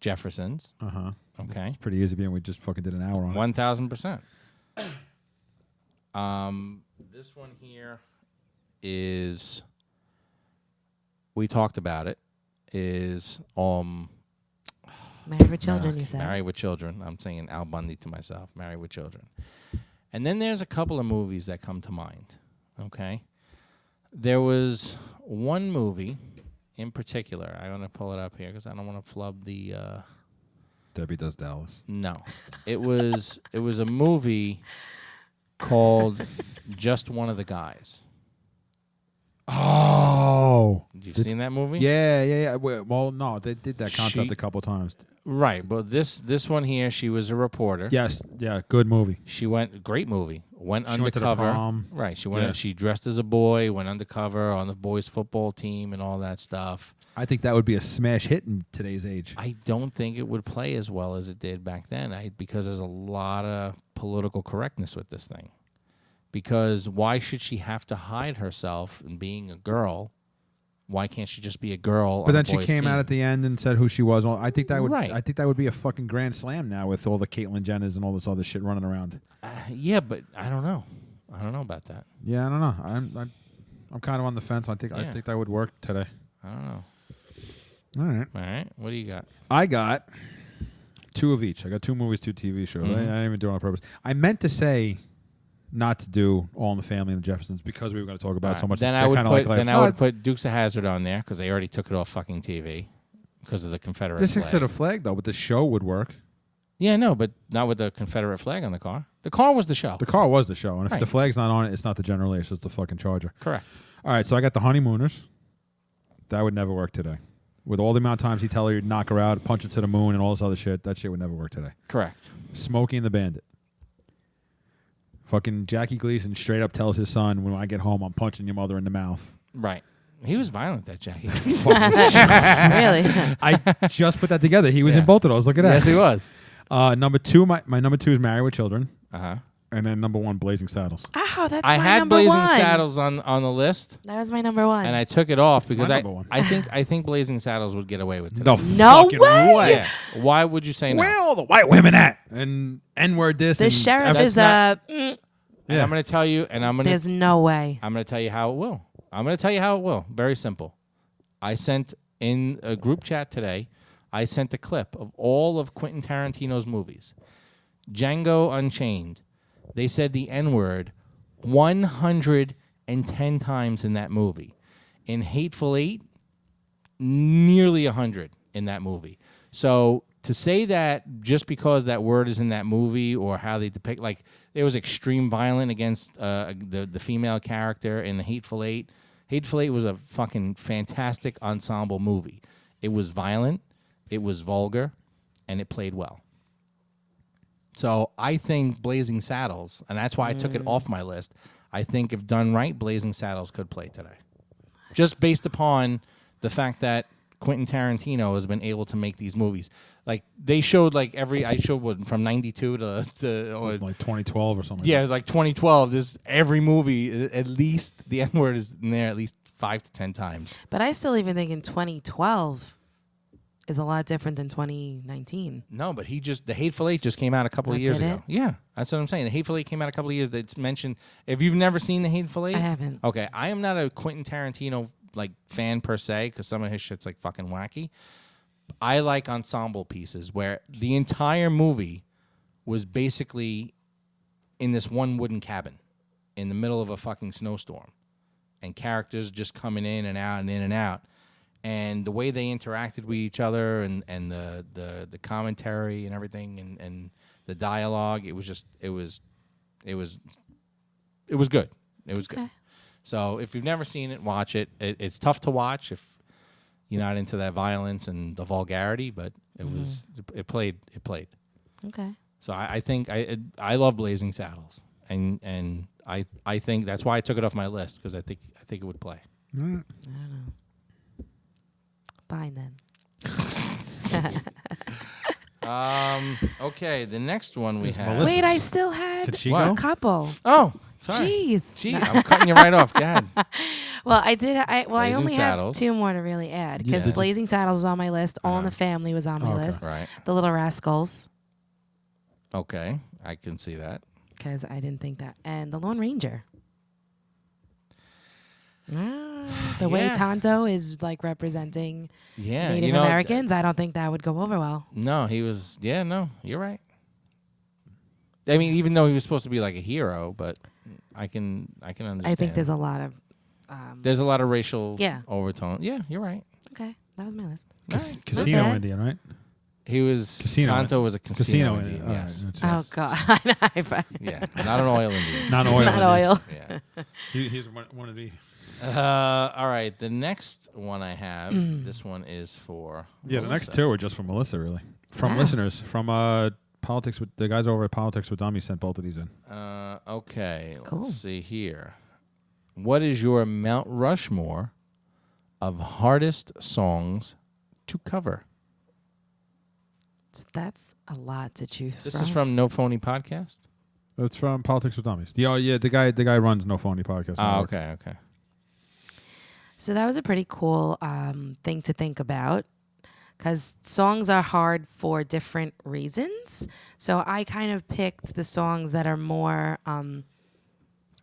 S1: Jeffersons.
S2: Uh-huh.
S1: Okay.
S2: Pretty easy being we just fucking did an hour on it.
S1: 1,000%. This one here is, we talked about it, is
S3: Married with Children, you said.
S1: Married with Children. I'm saying Al Bundy to myself. Married with Children. And then there's a couple of movies that come to mind. Okay? There was one movie in particular. I want to pull it up here because I don't want to flub the...
S2: Debbie Does Dallas.
S1: No. It was a movie called Just One of the Guys.
S2: Oh.
S1: Did you seen that movie?
S2: Yeah. Well, no, they did that concept
S1: She-
S2: a couple times.
S1: Right, but this one here, she was a reporter.
S2: Yes. Yeah. Good movie.
S1: She went, great movie. Went
S2: She went to the
S1: undercover.
S2: prom.
S1: Right, she went.
S2: Yeah.
S1: She dressed as a boy, went undercover on the boys' football team and all that stuff.
S2: I think that would be a smash hit in today's age.
S1: I don't think it would play as well as it did back then. Because there's a lot of political correctness with this thing. Because why should she have to hide herself and being a girl Why can't she just be a girl?
S2: But
S1: on
S2: then
S1: a
S2: she
S1: boys'
S2: came
S1: team?
S2: out at the end and said who she was. Well, I think that would.
S1: Right.
S2: I think that would be a fucking grand slam now with all the Caitlyn Jenners and all this other shit running around.
S1: Yeah, but I don't know. I don't know about that.
S2: Yeah, I don't know. I'm kind of on the fence. I think that would work today.
S1: I don't know.
S2: All right.
S1: All right. What do you got?
S2: I got 2 of each. I got 2 movies, 2 TV shows.
S1: Mhm.
S2: I didn't even do it on purpose. I meant to say not to do All in the Family and the Jeffersons because we were going to talk about it so much.
S1: Then I would put Dukes of Hazzard on there because they already took it off fucking TV because of the Confederate
S2: This
S1: flag.
S2: is to the flag though, but the show would work.
S1: Yeah, no, but not with the Confederate flag on the car. The car was the show.
S2: The car was the show, and if
S1: Right.
S2: the flag's not on it, it's not the General Lee, it's just the fucking Charger.
S1: Correct.
S2: All right, so I got the Honeymooners. That would never work today. With all the amount of times he tell her he'd knock her out, punch her to the moon, and all this other shit, that shit would never work today.
S1: Correct.
S2: Smokey and the Bandit. Fucking Jackie Gleason straight up tells his son, when I get home, I'm punching your mother in the mouth.
S1: Right. He was violent, that Jackie.
S3: Really?
S2: I just put that together. He was
S1: Yeah.
S2: in both of those. Look at that.
S1: Yes, he was.
S2: Number 2, my number 2 is Married with Children.
S1: Uh-huh.
S2: And then number 1, Blazing Saddles.
S3: Oh, that's
S1: I
S3: my
S1: had
S3: number
S1: Blazing
S3: one.
S1: Saddles on the list,
S3: That was my number one.
S1: and I took it off because
S2: number one.
S1: I think Blazing Saddles would get away with it.
S3: No
S2: fucking
S3: way!
S1: Yeah. Why would you say no?
S2: Where all the white women at? And N-word this.
S3: the
S2: and
S3: sheriff
S1: that's
S3: is
S1: not-
S3: a.
S1: And I'm going to tell you, and
S3: There's no way.
S1: I'm going to tell you how it will. I'm going to tell you how it will. Very simple. I sent in a group chat today, I sent a clip of all of Quentin Tarantino's movies. Django Unchained. They said the N-word 110 times in that movie. In Hateful Eight, nearly 100 in that movie. So to say that just because that word is in that movie or how they depict, like, there was extreme violence against the female character in the Hateful Eight. Hateful Eight was a fucking fantastic ensemble movie. It was violent, it was vulgar, and it played well. So I think Blazing Saddles, and that's why I took it off my list, I think if done right, Blazing Saddles could play today. Just based upon the fact that Quentin Tarantino has been able to make these movies. Like, they showed, like, I showed what, from 92 to
S2: like 2012 or something.
S1: yeah, like 2012, this every movie, at least the N-word is in there at least 5 to 10 times.
S3: But I still even think in 2012 is a lot different than 2019.
S1: No, but the Hateful Eight just came out a couple of years
S3: did
S1: ago.
S3: it?
S1: Yeah, that's what I'm saying. The Hateful Eight came out a couple of years. That's mentioned. If you've never seen the Hateful Eight,
S3: I haven't.
S1: Okay, I am not a Quentin Tarantino like fan per se because some of his shit's like fucking wacky. I like ensemble pieces where the entire movie was basically in this one wooden cabin in the middle of a fucking snowstorm, and characters just coming in and out and in and out. And the way they interacted with each other and the commentary and everything and the dialogue, it was good. It was good.
S3: Okay.
S1: So if you've never seen it, watch it. It's tough to watch if you're not into that violence and the vulgarity, but it played.
S3: Okay.
S1: So I think I love Blazing Saddles, and I think that's why I took it off my list because I think it would play.
S2: All right.
S3: I don't know. Fine then.
S1: Okay, the next one we have.
S2: Melissa.
S3: Wait, I still had
S2: Did she
S3: a
S2: go?
S3: couple.
S1: Oh, sorry.
S3: Jeez.
S1: Gee, I'm cutting you right off. Go ahead.
S3: Well, I did. I
S1: Blazing
S3: only
S1: Saddles.
S3: have 2 more to really add because
S2: Yeah.
S3: Blazing Saddles was on my list. All in the Family was on my
S2: Okay.
S3: list.
S1: Right.
S3: The Little Rascals
S1: Okay, I can see that.
S3: because I didn't think that, and The Lone Ranger. The way
S1: Yeah.
S3: Tonto is like representing
S1: Yeah,
S3: Native Americans, I don't think that would go over well.
S1: No, he was. Yeah, no, you're right. I mean, even though he was supposed to be like a hero, but I can understand.
S3: I think there's a lot of.
S1: There's a lot of racial
S3: Yeah.
S1: overtone. Yeah, you're right.
S3: Okay, that was my list.
S1: All right.
S2: Casino
S3: Okay.
S2: Indian, right?
S1: He was
S2: Casino.
S1: Tonto was a casino, Indian.
S2: Indian. All right,
S1: Yes.
S2: that's-
S3: Oh God,
S1: Yeah, not an oil Indian.
S2: Not oil.
S3: not
S2: Indian.
S3: oil.
S1: Yeah.
S2: He's one of the.
S1: All right. The next one I have. This one is for.
S2: Yeah, the
S1: Melissa.
S2: next 2 are just from Melissa, really. From
S3: Ah.
S2: listeners. From Politics with the guys over at Politics with Dummies sent both of these in.
S1: Okay.
S3: Cool.
S1: Let's see here. What is your Mount Rushmore of hardest songs to cover?
S3: That's a lot to choose
S1: This
S3: from.
S1: is from No Phony Podcast.
S2: It's from Politics with Dummies. Yeah, the guy runs No Phony Podcast.
S1: Oh,
S2: Network.
S1: okay.
S3: So that was a pretty cool thing to think about, because songs are hard for different reasons. So I kind of picked the songs that are more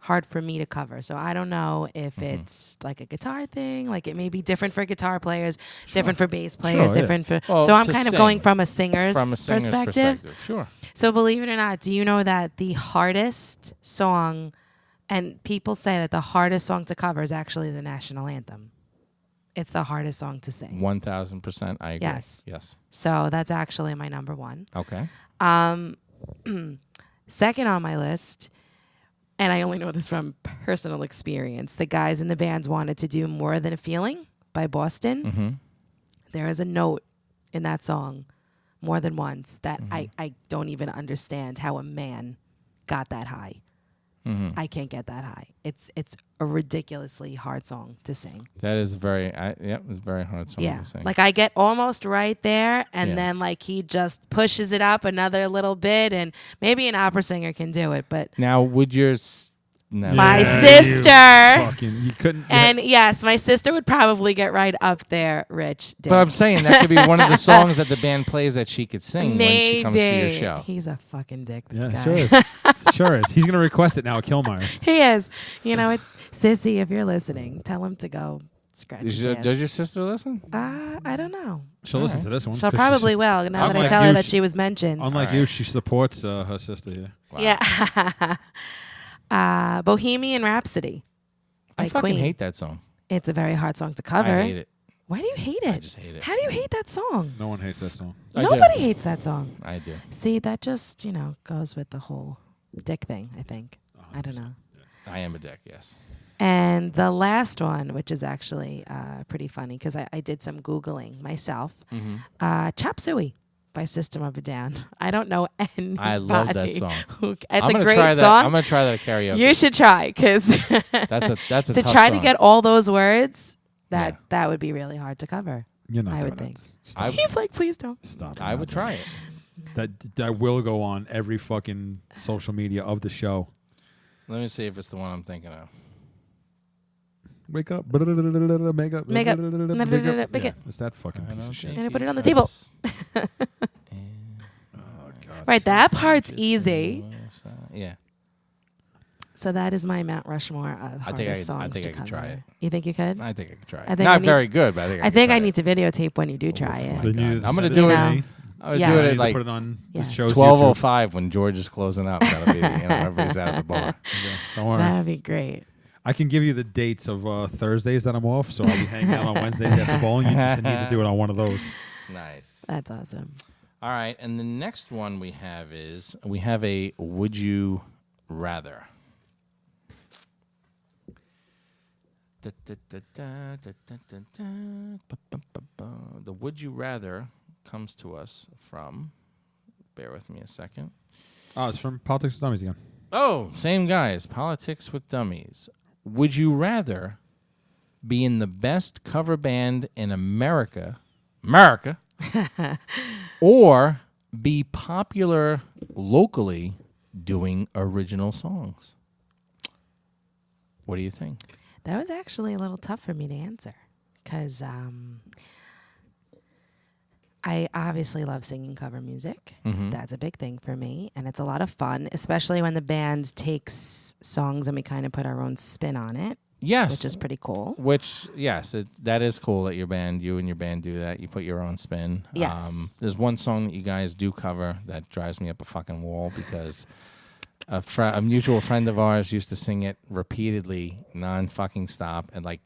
S3: hard for me to cover. So I don't know if it's like a guitar thing, like it may be different for guitar players, different for bass players,
S2: yeah.
S3: different for.
S1: Well,
S3: so I'm
S1: to
S3: kind of
S1: sing.
S3: going from a singer's
S1: perspective.
S3: perspective.
S1: Sure.
S3: So believe it or not, do you know that the hardest song, and people say that the hardest song to cover is actually the national anthem. It's the hardest song to sing.
S1: 1,000%. I agree.
S3: Yes. So that's actually my number one.
S1: Okay.
S3: Second on my list, and I only know this from personal experience, the guys in the bands wanted to do More Than a Feeling by Boston.
S1: Mm-hmm.
S3: There is a note in that song more than once that
S1: Mm-hmm.
S3: I don't even understand how a man got that high.
S1: Mm-hmm.
S3: I can't get that high. It's a ridiculously hard song to sing.
S1: That is it's a very hard song
S3: Yeah.
S1: to sing.
S3: Like I get almost right there, and
S1: Yeah.
S3: then like he just pushes it up another little bit, and maybe an opera singer can do it, but
S1: Now, would yours... No.
S3: my
S2: Yeah,
S3: sister,
S2: You couldn't.
S3: and yes, my sister would probably get right up there, Rich. Did.
S1: But I'm saying that could be one of the songs that the band plays that she could sing when she comes to your show.
S3: He's a fucking dick, this
S2: yeah,
S3: guy.
S2: sure is. Sure is. He's gonna request it now at Kilmeyer's.
S3: He is. You know what? Sissy, if you're listening, tell him to go scratch his ass.
S1: Does your sister listen?
S3: I don't know.
S2: She'll listen to this one.
S3: She'll
S2: 'cause
S3: probably will, now that I
S2: unlike
S3: tell her
S2: you,
S3: that
S2: she-
S3: she was mentioned.
S2: Unlike you, she supports her sister here.
S1: Wow.
S3: Yeah. Bohemian Rhapsody.
S1: I
S3: by
S1: fucking
S3: Queen.
S1: hate that song.
S3: It's a very hard song to cover.
S1: I hate it.
S3: Why do you hate it?
S1: I just hate it.
S3: How do you hate that song?
S2: No one hates that song.
S1: I do.
S3: Nobody hates that song.
S1: I do.
S3: See, that just, goes with the whole dick thing, I think. I don't know.
S1: I am a dick, yes.
S3: And the last one, which is actually pretty funny, because I did some Googling myself, Chop Suey by System of a Down. I don't know anybody.
S1: I love that song.
S3: It's
S1: I'm
S3: a
S1: gonna
S3: great
S1: try that.
S3: song.
S1: I'm going to try that at karaoke.
S3: You should try, because
S1: That's a
S3: to
S1: tough
S3: try
S1: song.
S3: to get all those words,
S1: Yeah.
S3: that would be really hard to cover.
S2: You're not
S3: I
S2: doing
S3: would
S2: it.
S3: think.
S2: Stop.
S3: He's like, please don't.
S2: Stop.
S1: I would try it.
S2: That will go on every fucking social media of the show.
S1: Let me see if it's the one I'm thinking of.
S2: Wake up. Make up.
S3: Make up.
S2: Yeah,
S3: Make it.
S2: it's that fucking piece of shit.
S3: And put it on the table. Right, that part's easy.
S1: Yeah.
S3: So that is my Mount Rushmore of hardest songs
S1: think
S3: to
S1: I could
S3: cover.
S1: try it.
S3: You think you could?
S1: I think I could try it.
S3: I think
S1: Not
S3: I need-
S1: very good, but I think I
S3: I
S1: could
S3: think
S1: try
S3: I
S1: it.
S3: need to videotape when you do try it.
S2: Then you
S1: I'm gonna
S2: send
S1: do
S2: to
S3: it.
S2: me.
S1: I would
S3: Yes.
S1: do
S2: You
S1: it
S2: need
S1: at
S2: to
S1: like
S2: put it on the
S3: Yes.
S2: show's
S1: 12:05 when George is closing up. That'll be everybody's out of the bar.
S2: YouTube. Don't worry.
S3: That'd be great.
S2: I can give you the dates of Thursdays that I'm off, so I'll be hanging out on Wednesdays after bowling. You just need to do it on one of those.
S1: Nice.
S3: That's awesome.
S1: All right, and the next one we have a Would You Rather. The Would You Rather comes to us from, bear with me a second.
S2: Oh, it's from Politics with Dummies again.
S1: Oh, same guys, Politics with Dummies. Would you rather be in the best cover band in America, or be popular locally doing original songs? What do you think?
S3: That was actually a little tough for me to answer, because I obviously love singing cover music.
S1: Mm-hmm.
S3: That's a big thing for me, and it's a lot of fun, especially when the band takes songs and we kind of put our own spin on it,
S1: Yes.
S3: which is pretty cool.
S1: Which, yes, that is cool that you and your band do that. You put your own spin.
S3: Yes.
S1: There's one song that you guys do cover that drives me up a fucking wall because a mutual friend of ours used to sing it repeatedly, non-fucking stop, and like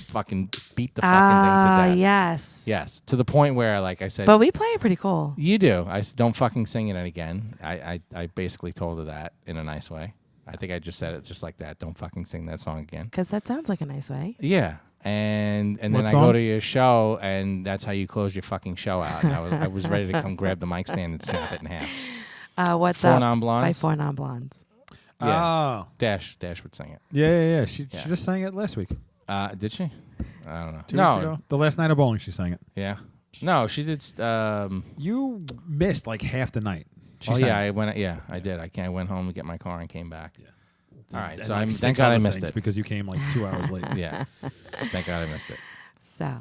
S1: fucking beat the fucking thing to death.
S3: Yes.
S1: Yes, to the point where, like I said,
S3: But we play it pretty cool.
S1: you do. Don't fucking sing it again. I basically told her that in a nice way. I think I just said it just like that. Don't fucking sing that song again.
S3: Because that sounds like a nice way.
S1: Yeah. And then
S2: What
S1: I
S2: song?
S1: go to your show, and that's how you close your fucking show out. And I was ready to come grab the mic stand and snap it in half.
S3: What's
S1: Four
S3: Up
S1: Non-Blondes?
S3: by Four Non-Blondes.
S1: Yeah.
S2: Oh.
S1: Dash would sing it.
S2: Yeah. She
S1: Yeah.
S2: just sang it last week.
S1: Did she? I don't know.
S2: 2 weeks ago. The last night of bowling, she sang it.
S1: Yeah. No, she did.
S2: You missed like half the night. She
S1: Oh
S2: sang
S1: yeah,
S2: it.
S1: I went. Yeah, I did. I went home to get my car and came back.
S2: Yeah.
S1: All right,
S2: and
S1: so
S2: like
S1: thank
S2: 6
S1: God I
S2: other
S1: missed
S2: things
S1: it.
S2: because you came like 2 hours late.
S1: Yeah. Thank God I missed it.
S3: So,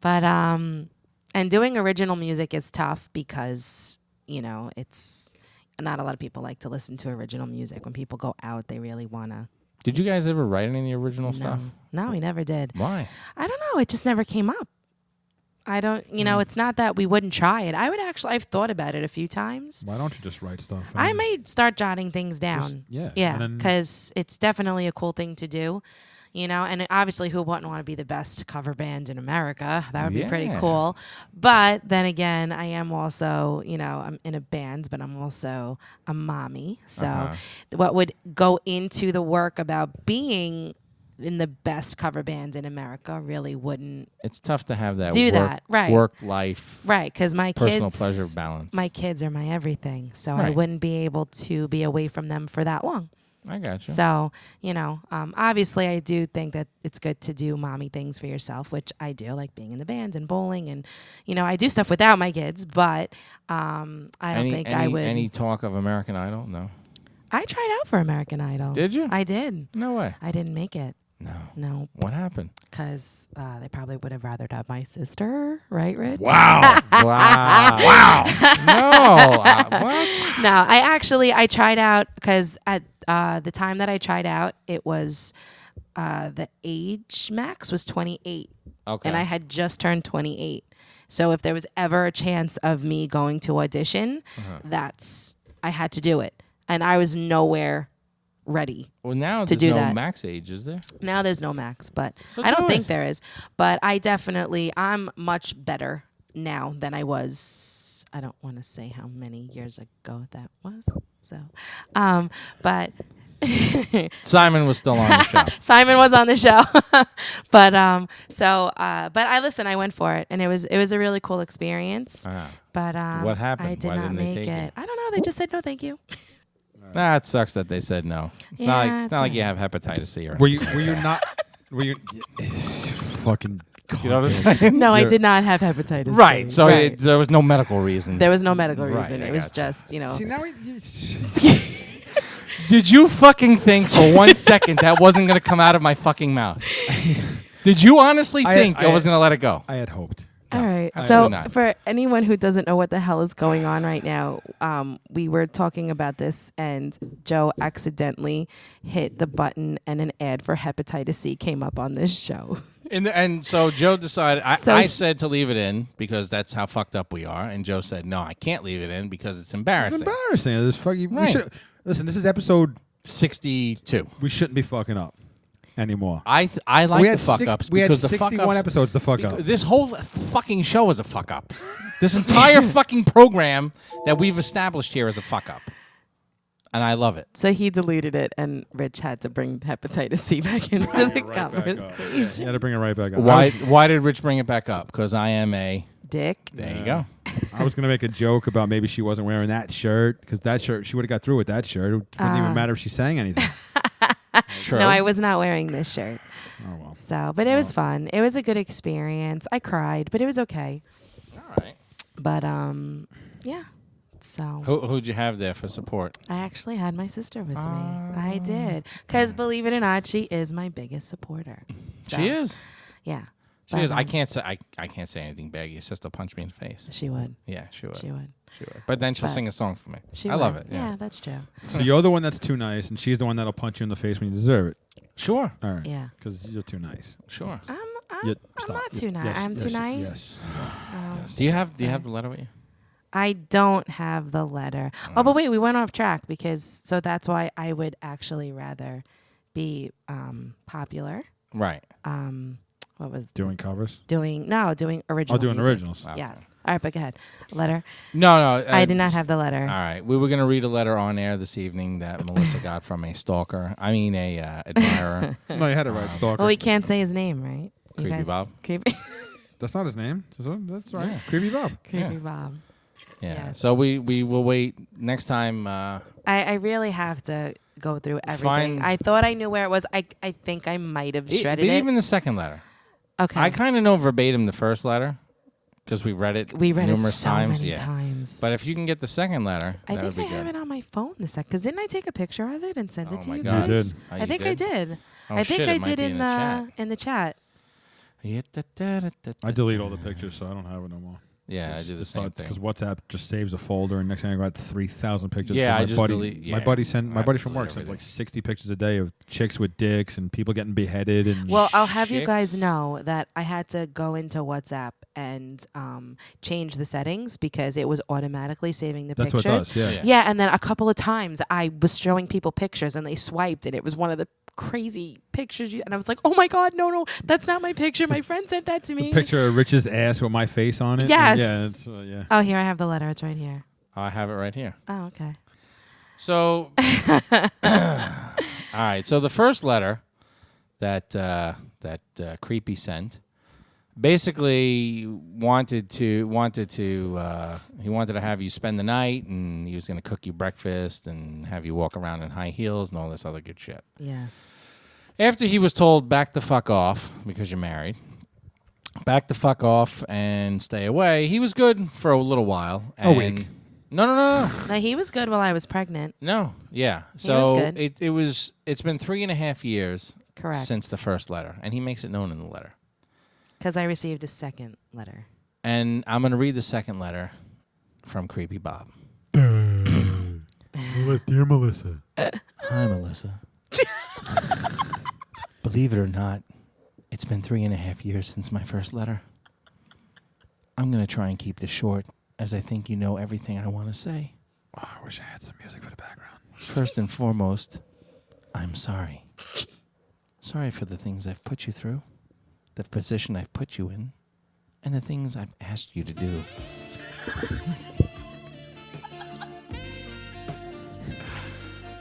S3: but and doing original music is tough because it's not a lot of people like to listen to original music. When people go out, they really wanna.
S1: Did you guys ever write any original stuff?
S3: No, we never did.
S1: Why?
S3: I don't know. It just never came up. I don't. It's not that we wouldn't try it. I've thought about it a few times.
S2: Why don't you just write stuff?
S3: I might start jotting things down.
S2: yeah.
S3: Yeah,
S2: And then-
S3: because it's definitely a cool thing to do. And obviously, who wouldn't want to be the best cover band in America? That would be pretty
S1: Yeah.
S3: cool. But then again, I am also, I'm in a band, but I'm also a mommy. So what would go into the work about being in the best cover band in America really wouldn't.
S1: It's tough to have that
S3: Do that, right.
S1: work life,
S3: Right, because my
S1: personal
S3: kids,
S1: pleasure balance.
S3: my kids are my everything. So I
S1: Right.
S3: wouldn't be able to be away from them for that long.
S1: I got you.
S3: So, obviously I do think that it's good to do mommy things for yourself, which I do, like being in the band and bowling. And, I do stuff without my kids, but I don't think I would.
S1: Any talk of American Idol? No.
S3: I tried out for American Idol.
S1: Did you?
S3: I did.
S1: No way.
S3: I didn't make it.
S1: No.
S3: No,
S1: What happened?
S3: because they probably would have rather have my sister, right, Rich?
S2: Wow.
S1: Wow. No. What?
S3: No, I tried out because at the time that I tried out, it was the age max was 28.
S1: Okay.
S3: And I had just turned 28. So if there was ever a chance of me going to audition, I had to do it. And I was nowhere ready.
S1: Well, now
S3: to
S1: there's
S3: do
S1: no
S3: that.
S1: max age, is there?
S3: Now there's no max, but
S1: So
S3: I don't
S1: do
S3: think
S1: it.
S3: there is. But I'm much better now than I was. I don't want to say how many years ago that was. So, but
S1: Simon was still on the show.
S3: Simon was on the show. but I went for it, and it was a really cool experience. But
S1: What happened?
S3: I did
S1: Why
S3: not
S1: didn't they
S3: make
S1: take
S3: it.
S1: you?
S3: I don't know. They just said no, thank you.
S1: Nah, it sucks that they said no. It's
S3: Yeah,
S1: not like you have hepatitis C or
S2: Were
S1: anything.
S2: you not? Were you fucking?
S1: You know what I'm saying?
S3: No, I did not have hepatitis C.
S1: Right. So
S3: Right.
S1: there was no medical reason.
S3: There was no medical
S1: Right,
S3: reason.
S1: I
S3: It was
S1: gotcha.
S3: just,
S2: See now
S1: Did you fucking think for 1 second that wasn't going to come out of my fucking mouth? Did you honestly think I was going to let it go?
S2: I had hoped.
S3: All right. So
S1: absolutely not.
S3: for anyone who doesn't know what the hell is going on right now, we were talking about this, and Joe accidentally hit the button, and an ad for hepatitis C came up on this show.
S1: And so Joe decided,
S3: So-
S1: I said to leave it in because that's how fucked up we are. And Joe said, no, I can't leave it in because it's
S2: It's
S1: embarrassing.
S2: embarrassing. This fucking.
S1: Right.
S2: Listen, this is episode.
S1: 62.
S2: We shouldn't be fucking up anymore.
S1: I like the fuck ups
S2: We had
S1: because the fuck
S2: 61
S1: ups.
S2: episodes to fuck up.
S1: This whole fucking show is a fuck up. This entire fucking program that we've established here is a fuck up. And I love it.
S3: So he deleted it, and Rich had to bring hepatitis C back into the conversation.
S2: You had to bring it right back up.
S1: Why did Rich bring it back up? Because I am a.
S3: Dick.
S1: There you go.
S2: I was gonna make a joke about maybe she wasn't wearing that shirt because that shirt she would have got through with that shirt. It wouldn't even matter if she sang anything.
S1: True.
S3: No, I was not wearing this shirt.
S2: Oh well.
S3: So, but it was fun. It was a good experience. I cried, but it was okay.
S1: All right.
S3: But yeah. So
S1: Who'd you have there for support?
S3: I actually had my sister with me. I did, because believe it or not, she is my biggest supporter. So,
S1: She is.
S3: Yeah.
S1: She
S3: But,
S1: is. I can't say I can't say anything bad. Your sister punched me in the face.
S3: She would.
S1: Yeah, she would.
S3: She would.
S1: She would. But then she'll
S3: But
S1: sing a song for me.
S3: She
S1: I
S3: would.
S1: love it. Yeah.
S3: that's true.
S2: So you're the one that's too nice, and she's the one that'll punch you in the face when you deserve it.
S1: Sure.
S2: All right.
S3: Yeah.
S2: Because you're too nice.
S1: Sure.
S3: I'm
S2: Stop.
S3: not too nice.
S2: Yes,
S3: I'm
S2: yes,
S3: too
S2: yes,
S3: nice.
S2: yes.
S1: Do you have the letter with you?
S3: I don't have the letter. Oh, but wait, we went off track so that's why I would actually rather be popular.
S1: Right.
S3: What was
S2: Doing covers?
S3: doing original
S2: doing
S3: music.
S2: originals.
S1: Wow.
S3: Yes. All right, but go ahead. Letter.
S1: No.
S3: I did not have the letter.
S1: All right. We were going to read a letter on air this evening that Melissa got from a stalker. I mean, a admirer.
S2: No, you had it right. Stalker.
S3: Well, we can't say his name, right? You
S1: Creepy Bob?
S3: Creepy,
S2: That's not his name. That's right.
S1: Yeah.
S2: Creepy Bob.
S3: creepy
S1: Yeah.
S3: Bob.
S1: Yeah.
S3: Yes.
S1: So we will wait next time.
S3: I really have to go through everything.
S1: Find-
S3: I thought I knew where it was. I think I might have shredded
S1: but
S3: it.
S1: even the second letter.
S3: Okay.
S1: I kind of know verbatim the first letter. Because we read it
S3: We read it
S1: numerous
S3: so
S1: times.
S3: many times.
S1: But if you can get the second letter,
S3: I
S1: that would
S3: think
S1: be
S3: I have
S1: good.
S3: it on my phone this second. Because didn't I take a picture of it and send it to
S1: my
S3: you
S1: God.
S2: You
S3: guys?
S2: did.
S1: Oh,
S3: I
S1: you
S3: think I did.
S1: Oh,
S3: I think
S1: shit,
S3: I
S1: it might
S3: did
S1: be
S3: in the chat.
S2: I delete all the pictures, so I don't have it no more.
S1: Yeah, I do the same thing.
S2: Because WhatsApp just saves a folder, and next thing I got 3,000 pictures.
S1: Yeah,
S2: from
S1: I just delete. Yeah,
S2: my buddy from work
S1: delete
S2: sends like
S1: everything.
S2: 60 pictures a day of chicks with dicks and people getting beheaded. And
S3: Well, I'll have you guys
S1: Chicks.
S3: know that I had to go into WhatsApp and change the settings because it was automatically saving the
S2: that's
S3: pictures.
S2: what it does. Yeah.
S3: Yeah, and then a couple of times I was showing people pictures and they swiped and it was one of the crazy pictures and I was like, "Oh my god, no, that's not my picture. My friend sent that to me."
S2: The picture of Rich's ass with my face on it.
S3: Yes.
S2: Yeah. It's, yeah.
S3: Oh, here I have the letter. It's right here.
S1: I have it right here.
S3: Oh, okay.
S1: So, all right. So the first letter that Creepy sent basically wanted to have you spend the night, and he was going to cook you breakfast and have you walk around in high heels and all this other good shit.
S3: Yes.
S1: After he was told back the fuck off because you're married, back the fuck off and stay away, he was good for a little while.
S2: A week.
S1: No.
S3: No, he was good while I was pregnant.
S1: No, yeah.
S3: was
S1: So
S3: good.
S1: it's been 3.5 years
S3: Correct.
S1: since the first letter, and he makes it known in the letter.
S3: Because I received a second letter.
S1: And I'm going to read the second letter from Creepy Bob.
S2: Dear Melissa.
S1: Hi, Melissa. Believe it or not, it's been 3.5 years since my first letter. I'm going to try and keep this short, as I think you know everything I want to say.
S2: Oh, I wish I had some music for the background.
S1: First and foremost, I'm sorry. Sorry for the things I've put you through, the position I've put you in, and the things I've asked you to do.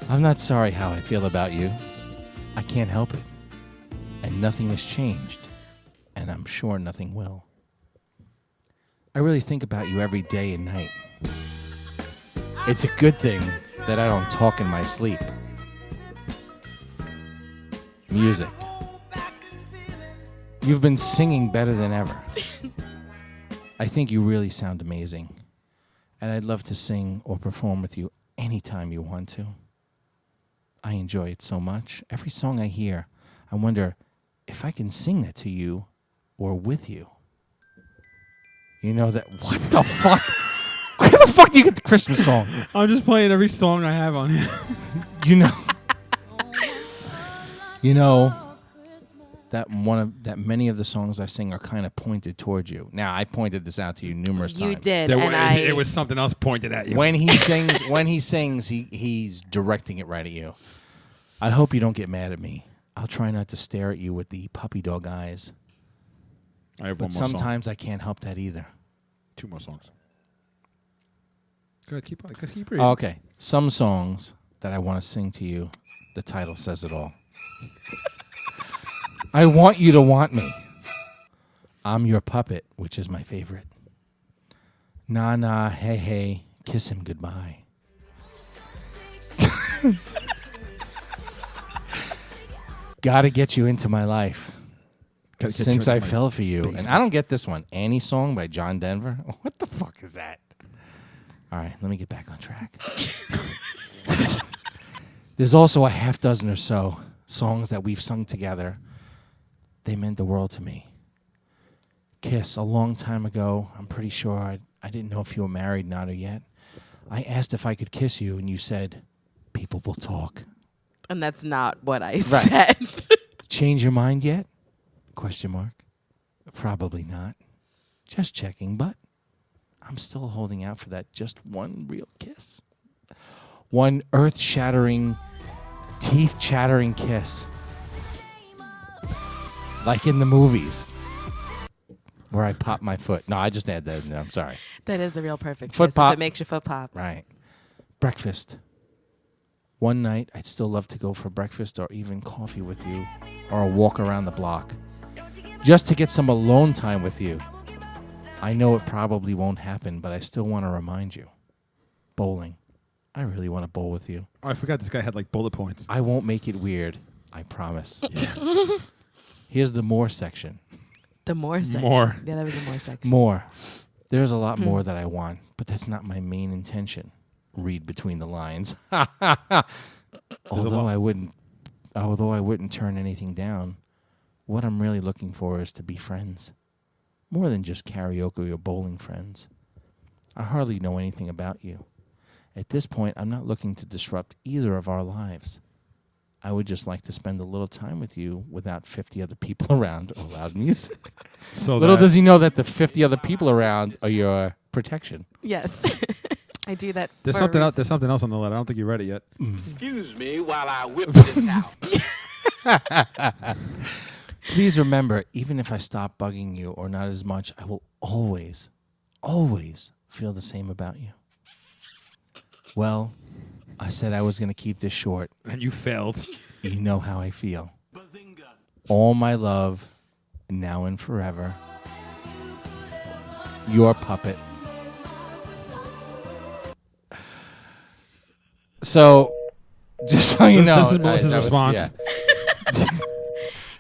S1: I'm not sorry how I feel about you. I can't help it. And nothing has changed. And I'm sure nothing will. I really think about you every day and night. It's a good thing that I don't talk in my sleep. Music. You've been singing better than ever. I think you really sound amazing. And I'd love to sing or perform with you anytime you want to. I enjoy it so much. Every song I hear, I wonder if I can sing that to you or with you. You know that... What the fuck? Where the fuck do you get the Christmas song?
S2: I'm just playing every song I have on here.
S1: You know that many of the songs I sing are kind of pointed towards you. Now, I pointed this out to you numerous times.
S3: You did,
S2: It was something else pointed at you.
S1: When he sings, he's directing it right at you. I hope you don't get mad at me. I'll try not to stare at you with the puppy dog eyes.
S2: I have
S1: But
S2: one more song.
S1: sometimes I can't help that either.
S2: 2 more songs. Go ahead, keep reading.
S1: Okay. Some songs that I want to sing to you, the title says it all. I want you to want me. I'm your puppet, which is my favorite. Nah, nah, hey, hey, kiss him goodbye. Gotta get you into my life.
S2: Gotta get you
S1: Since
S2: into
S1: I
S2: my
S1: fell for you. And
S2: basement.
S1: I don't get this one. Annie Song by John Denver. What the fuck is that? All right, let me get back on track. There's also a half dozen or so songs that we've sung together. They meant the world to me. Kiss, a long time ago. I'm pretty sure I didn't know if you were married, not or yet. I asked if I could kiss you, and you said, people will talk.
S3: And that's not what I said.
S1: Change your mind yet? Question mark. Probably not. Just checking, but I'm still holding out for that just one real kiss. One earth-shattering, teeth-chattering kiss. Like in the movies. Where I pop my foot. No, I just add that in there. I'm sorry.
S3: That is the real perfect
S1: Foot
S3: kiss.
S1: pop.
S3: If it makes your foot pop.
S1: Right. Breakfast. One night, I'd still love to go for breakfast or even coffee with you or a walk around the block. Just to get some alone time with you. I know it probably won't happen, but I still want to remind you. Bowling. I really want to bowl with you.
S2: Oh, I forgot this guy had like bullet points.
S1: I won't make it weird. I promise. Here's the more section.
S3: The more section.
S2: More.
S3: Yeah, there was a more section.
S1: More. There's a lot more that I want, but that's not my main intention. Read between the lines. Although I wouldn't turn anything down, what I'm really looking for is to be friends. More than just karaoke or bowling friends. I hardly know anything about you. At this point, I'm not looking to disrupt either of our lives. I would just like to spend a little time with you without 50 other people around or loud music.
S2: So
S1: Little does he know that the 50 other people around are your protection.
S3: Yes. I do that.
S2: There's
S3: for a
S2: something else.
S3: reason.
S2: There's something else on the letter. I don't think you read it yet.
S4: Excuse me while I whip this out.
S1: Please remember, even if I stop bugging you or not as much, I will always, always feel the same about you. Well, I said I was going to keep this short.
S2: And you failed.
S1: You know how I feel. All my love, now and forever. Your puppet. So, just so you know.
S2: This is Melissa's response.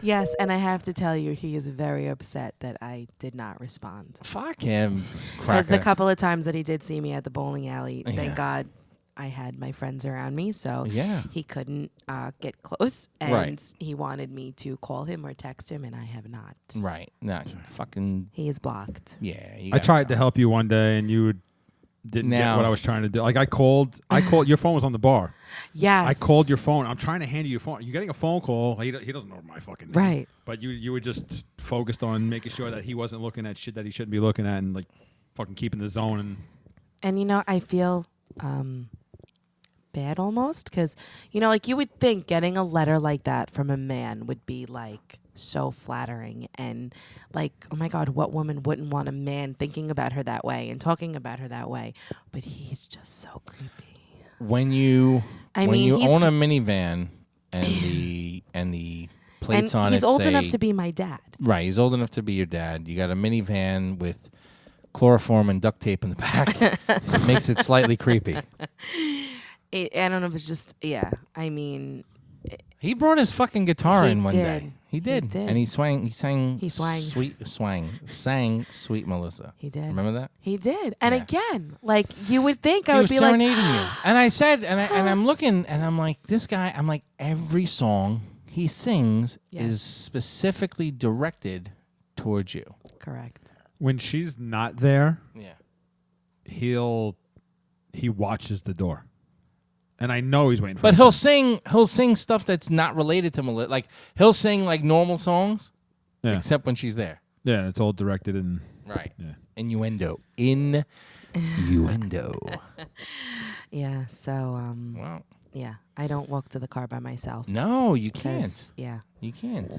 S3: Yes, and I have to tell you, he is very upset that I did not respond.
S1: Fuck him.
S3: Because the
S1: Cracker.
S3: couple of times that he did see me at the bowling alley,
S1: Yeah.
S3: thank God I had my friends around me, so
S1: Yeah.
S3: he couldn't get close, and
S1: Right.
S3: he wanted me to call him or text him, and I have not.
S1: Right. No, fucking,
S3: He is blocked.
S1: yeah.
S2: I tried to help you one day, and you didn't get
S1: Now-
S2: what I was trying to do. Like I called. Your phone was on the bar.
S3: Yes.
S2: I called your phone. I'm trying to hand you your phone. You're getting a phone call. He doesn't know my fucking name.
S3: Right.
S2: But you were just focused on making sure that he wasn't looking at shit that he shouldn't be looking at, and like fucking keeping the zone. And
S3: And, you know, I feel bad almost because, you know, like you would think getting a letter like that from a man would be like so flattering and like, oh my God, what woman wouldn't want a man thinking about her that way and talking about her that way? But he's just so creepy.
S1: When you
S3: he's-
S1: own a minivan and the plates
S3: and
S1: on
S3: he's
S1: it
S3: old
S1: say,
S3: enough to be my dad.
S1: right, he's old enough to be your dad. You got a minivan with chloroform and duct tape in the back. It makes it slightly creepy.
S3: I don't know if it's just, yeah. I mean,
S1: He brought his fucking guitar
S3: He
S1: in one
S3: did.
S1: day. He did.
S3: did.
S1: And he sang
S3: He swang.
S1: Sweet Melissa.
S3: he did.
S1: Remember that?
S3: He did. And
S1: Yeah.
S3: again, like you would think
S1: He
S3: I would
S1: was
S3: be like,
S1: serenading you. And I said, and I'm looking, and I'm like, this guy, I'm like, every song he sings
S3: Yes.
S1: is specifically directed towards you.
S3: correct.
S2: when she's not there,
S1: Yeah.
S2: he watches the door, and I know he's waiting for.
S1: But
S2: me.
S1: he'll sing stuff that's not related to Melissa. Like he'll sing like normal songs,
S2: Yeah.
S1: except when she's there.
S2: Yeah, it's all directed and
S1: Right.
S2: yeah.
S1: Innuendo.
S3: Yeah. So,
S1: Well,
S3: yeah, I don't walk to the car by myself.
S1: no, you can't.
S3: 'Cause, yeah.
S1: You can't.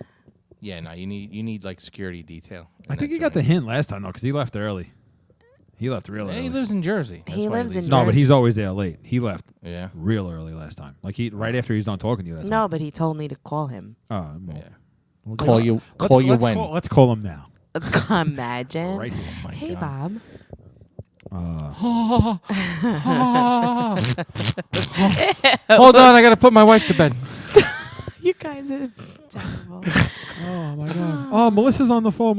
S1: Yeah, no, you need like security detail. in
S2: I think
S1: that
S2: he got the
S1: joint.
S2: hint last time though, because he left early. He left real
S1: Yeah,
S2: early.
S1: he lives in Jersey. That's
S3: He
S1: why
S3: lives in
S1: leaves
S2: no, but
S3: Jersey.
S2: he's always there late. He left
S1: Yeah.
S2: real early last time. Like right after he's done talking to you. That's
S3: No, but he told me to call him.
S2: well,
S1: Yeah.
S2: we'll
S1: Call
S2: get-
S1: you.
S2: let's-
S1: Call you
S2: let's
S1: when.
S2: Let's call him now.
S3: Let's go imagine.
S2: Right here.
S1: Oh my
S3: Hey,
S1: God.
S3: Bob.
S1: Hold on, I gotta put my wife to bed.
S3: You guys are terrible.
S2: Oh my god. Oh, Melissa's on the phone.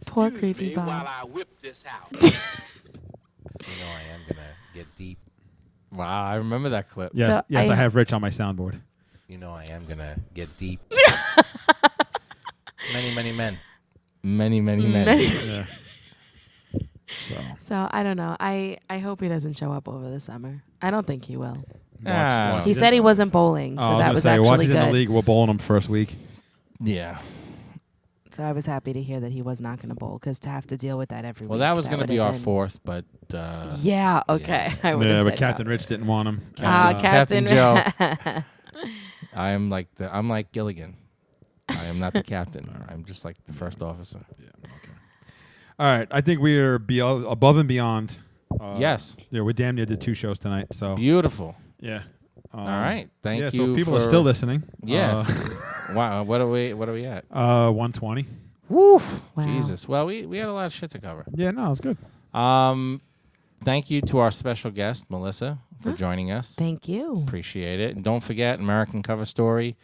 S3: Poor
S4: Excuse
S3: creepy
S4: me while
S3: Bob.
S4: I whip this out.
S1: You know I am gonna get deep. Wow, I remember that clip.
S2: Yes,
S3: So
S2: yes, I
S3: I-
S2: have Rich on my soundboard.
S1: You know I am gonna get deep. Many men. Many men.
S2: Yeah. So
S3: So I don't know. I hope he doesn't show up over the summer. I don't think he will.
S2: watch
S3: He said he wasn't bowling, so that was
S2: watch
S3: actually
S2: he's in the
S3: good.
S2: league. We're bowling him first week.
S1: Yeah.
S3: So I was happy to hear that he was not going to bowl because to have to deal with that every
S1: Well,
S3: week.
S1: that was gonna be
S3: would've
S1: our
S3: been-
S1: fourth, but
S3: Yeah. Okay. I would've
S2: Yeah, but
S3: said
S2: Captain
S3: no.
S2: Rich didn't want him.
S1: Captain Joe. I'm like Gilligan. I am not the captain. I'm just like the first officer.
S2: Yeah. Okay. All right. I think we are above and beyond.
S1: Yes.
S2: Yeah, we damn near did 2 shows tonight. So
S1: Beautiful.
S2: yeah.
S1: All right. Thank
S2: yeah,
S1: you.
S2: So if people
S1: for,
S2: are still listening.
S1: Yeah. Wow. What are we at?
S2: 120.
S1: Woo.
S3: Wow.
S1: Jesus. Well, we had a lot of shit to cover.
S2: Yeah. No, it's good.
S1: Thank you to our special guest, Melissa, for joining us.
S3: Thank you.
S1: Appreciate it. And don't forget, American Cover Story,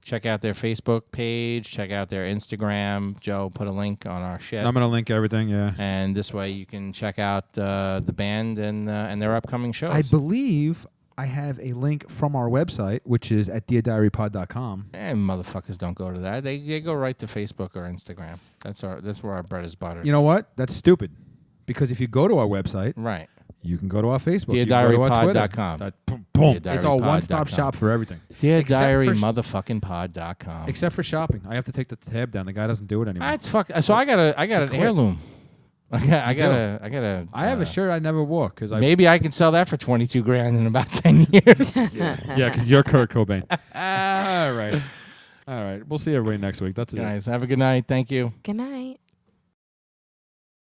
S1: Check out their Facebook page. Check out their Instagram. Joe put a link on our shit.
S2: I'm gonna link everything. Yeah.
S1: And this way you can check out the band and their upcoming shows.
S2: I believe I have a link from our website, which is at deardiarypod.com.
S1: And motherfuckers don't go to that. They go right to Facebook or Instagram. That's where our bread is buttered.
S2: You know what? That's stupid. Because if you go to our website,
S1: right,
S2: you can go to our Facebook. You can go to our Twitter.
S1: DearDiaryPod.com.
S2: Boom. It's all one-stop shop for everything.
S1: DearDiaryMotherfuckingPod.com.
S2: Except for shopping. I have to take the tab down. The guy doesn't do it anymore.
S1: That's fuck. So I got an heirloom. I have
S2: a shirt I never wore because
S1: maybe I can sell that for $22,000 in about 10 years.
S2: Yeah, because you're Kurt Cobain. All right. We'll see everybody next week. That's it.
S1: Guys, have a good night. Thank you.
S3: Good night.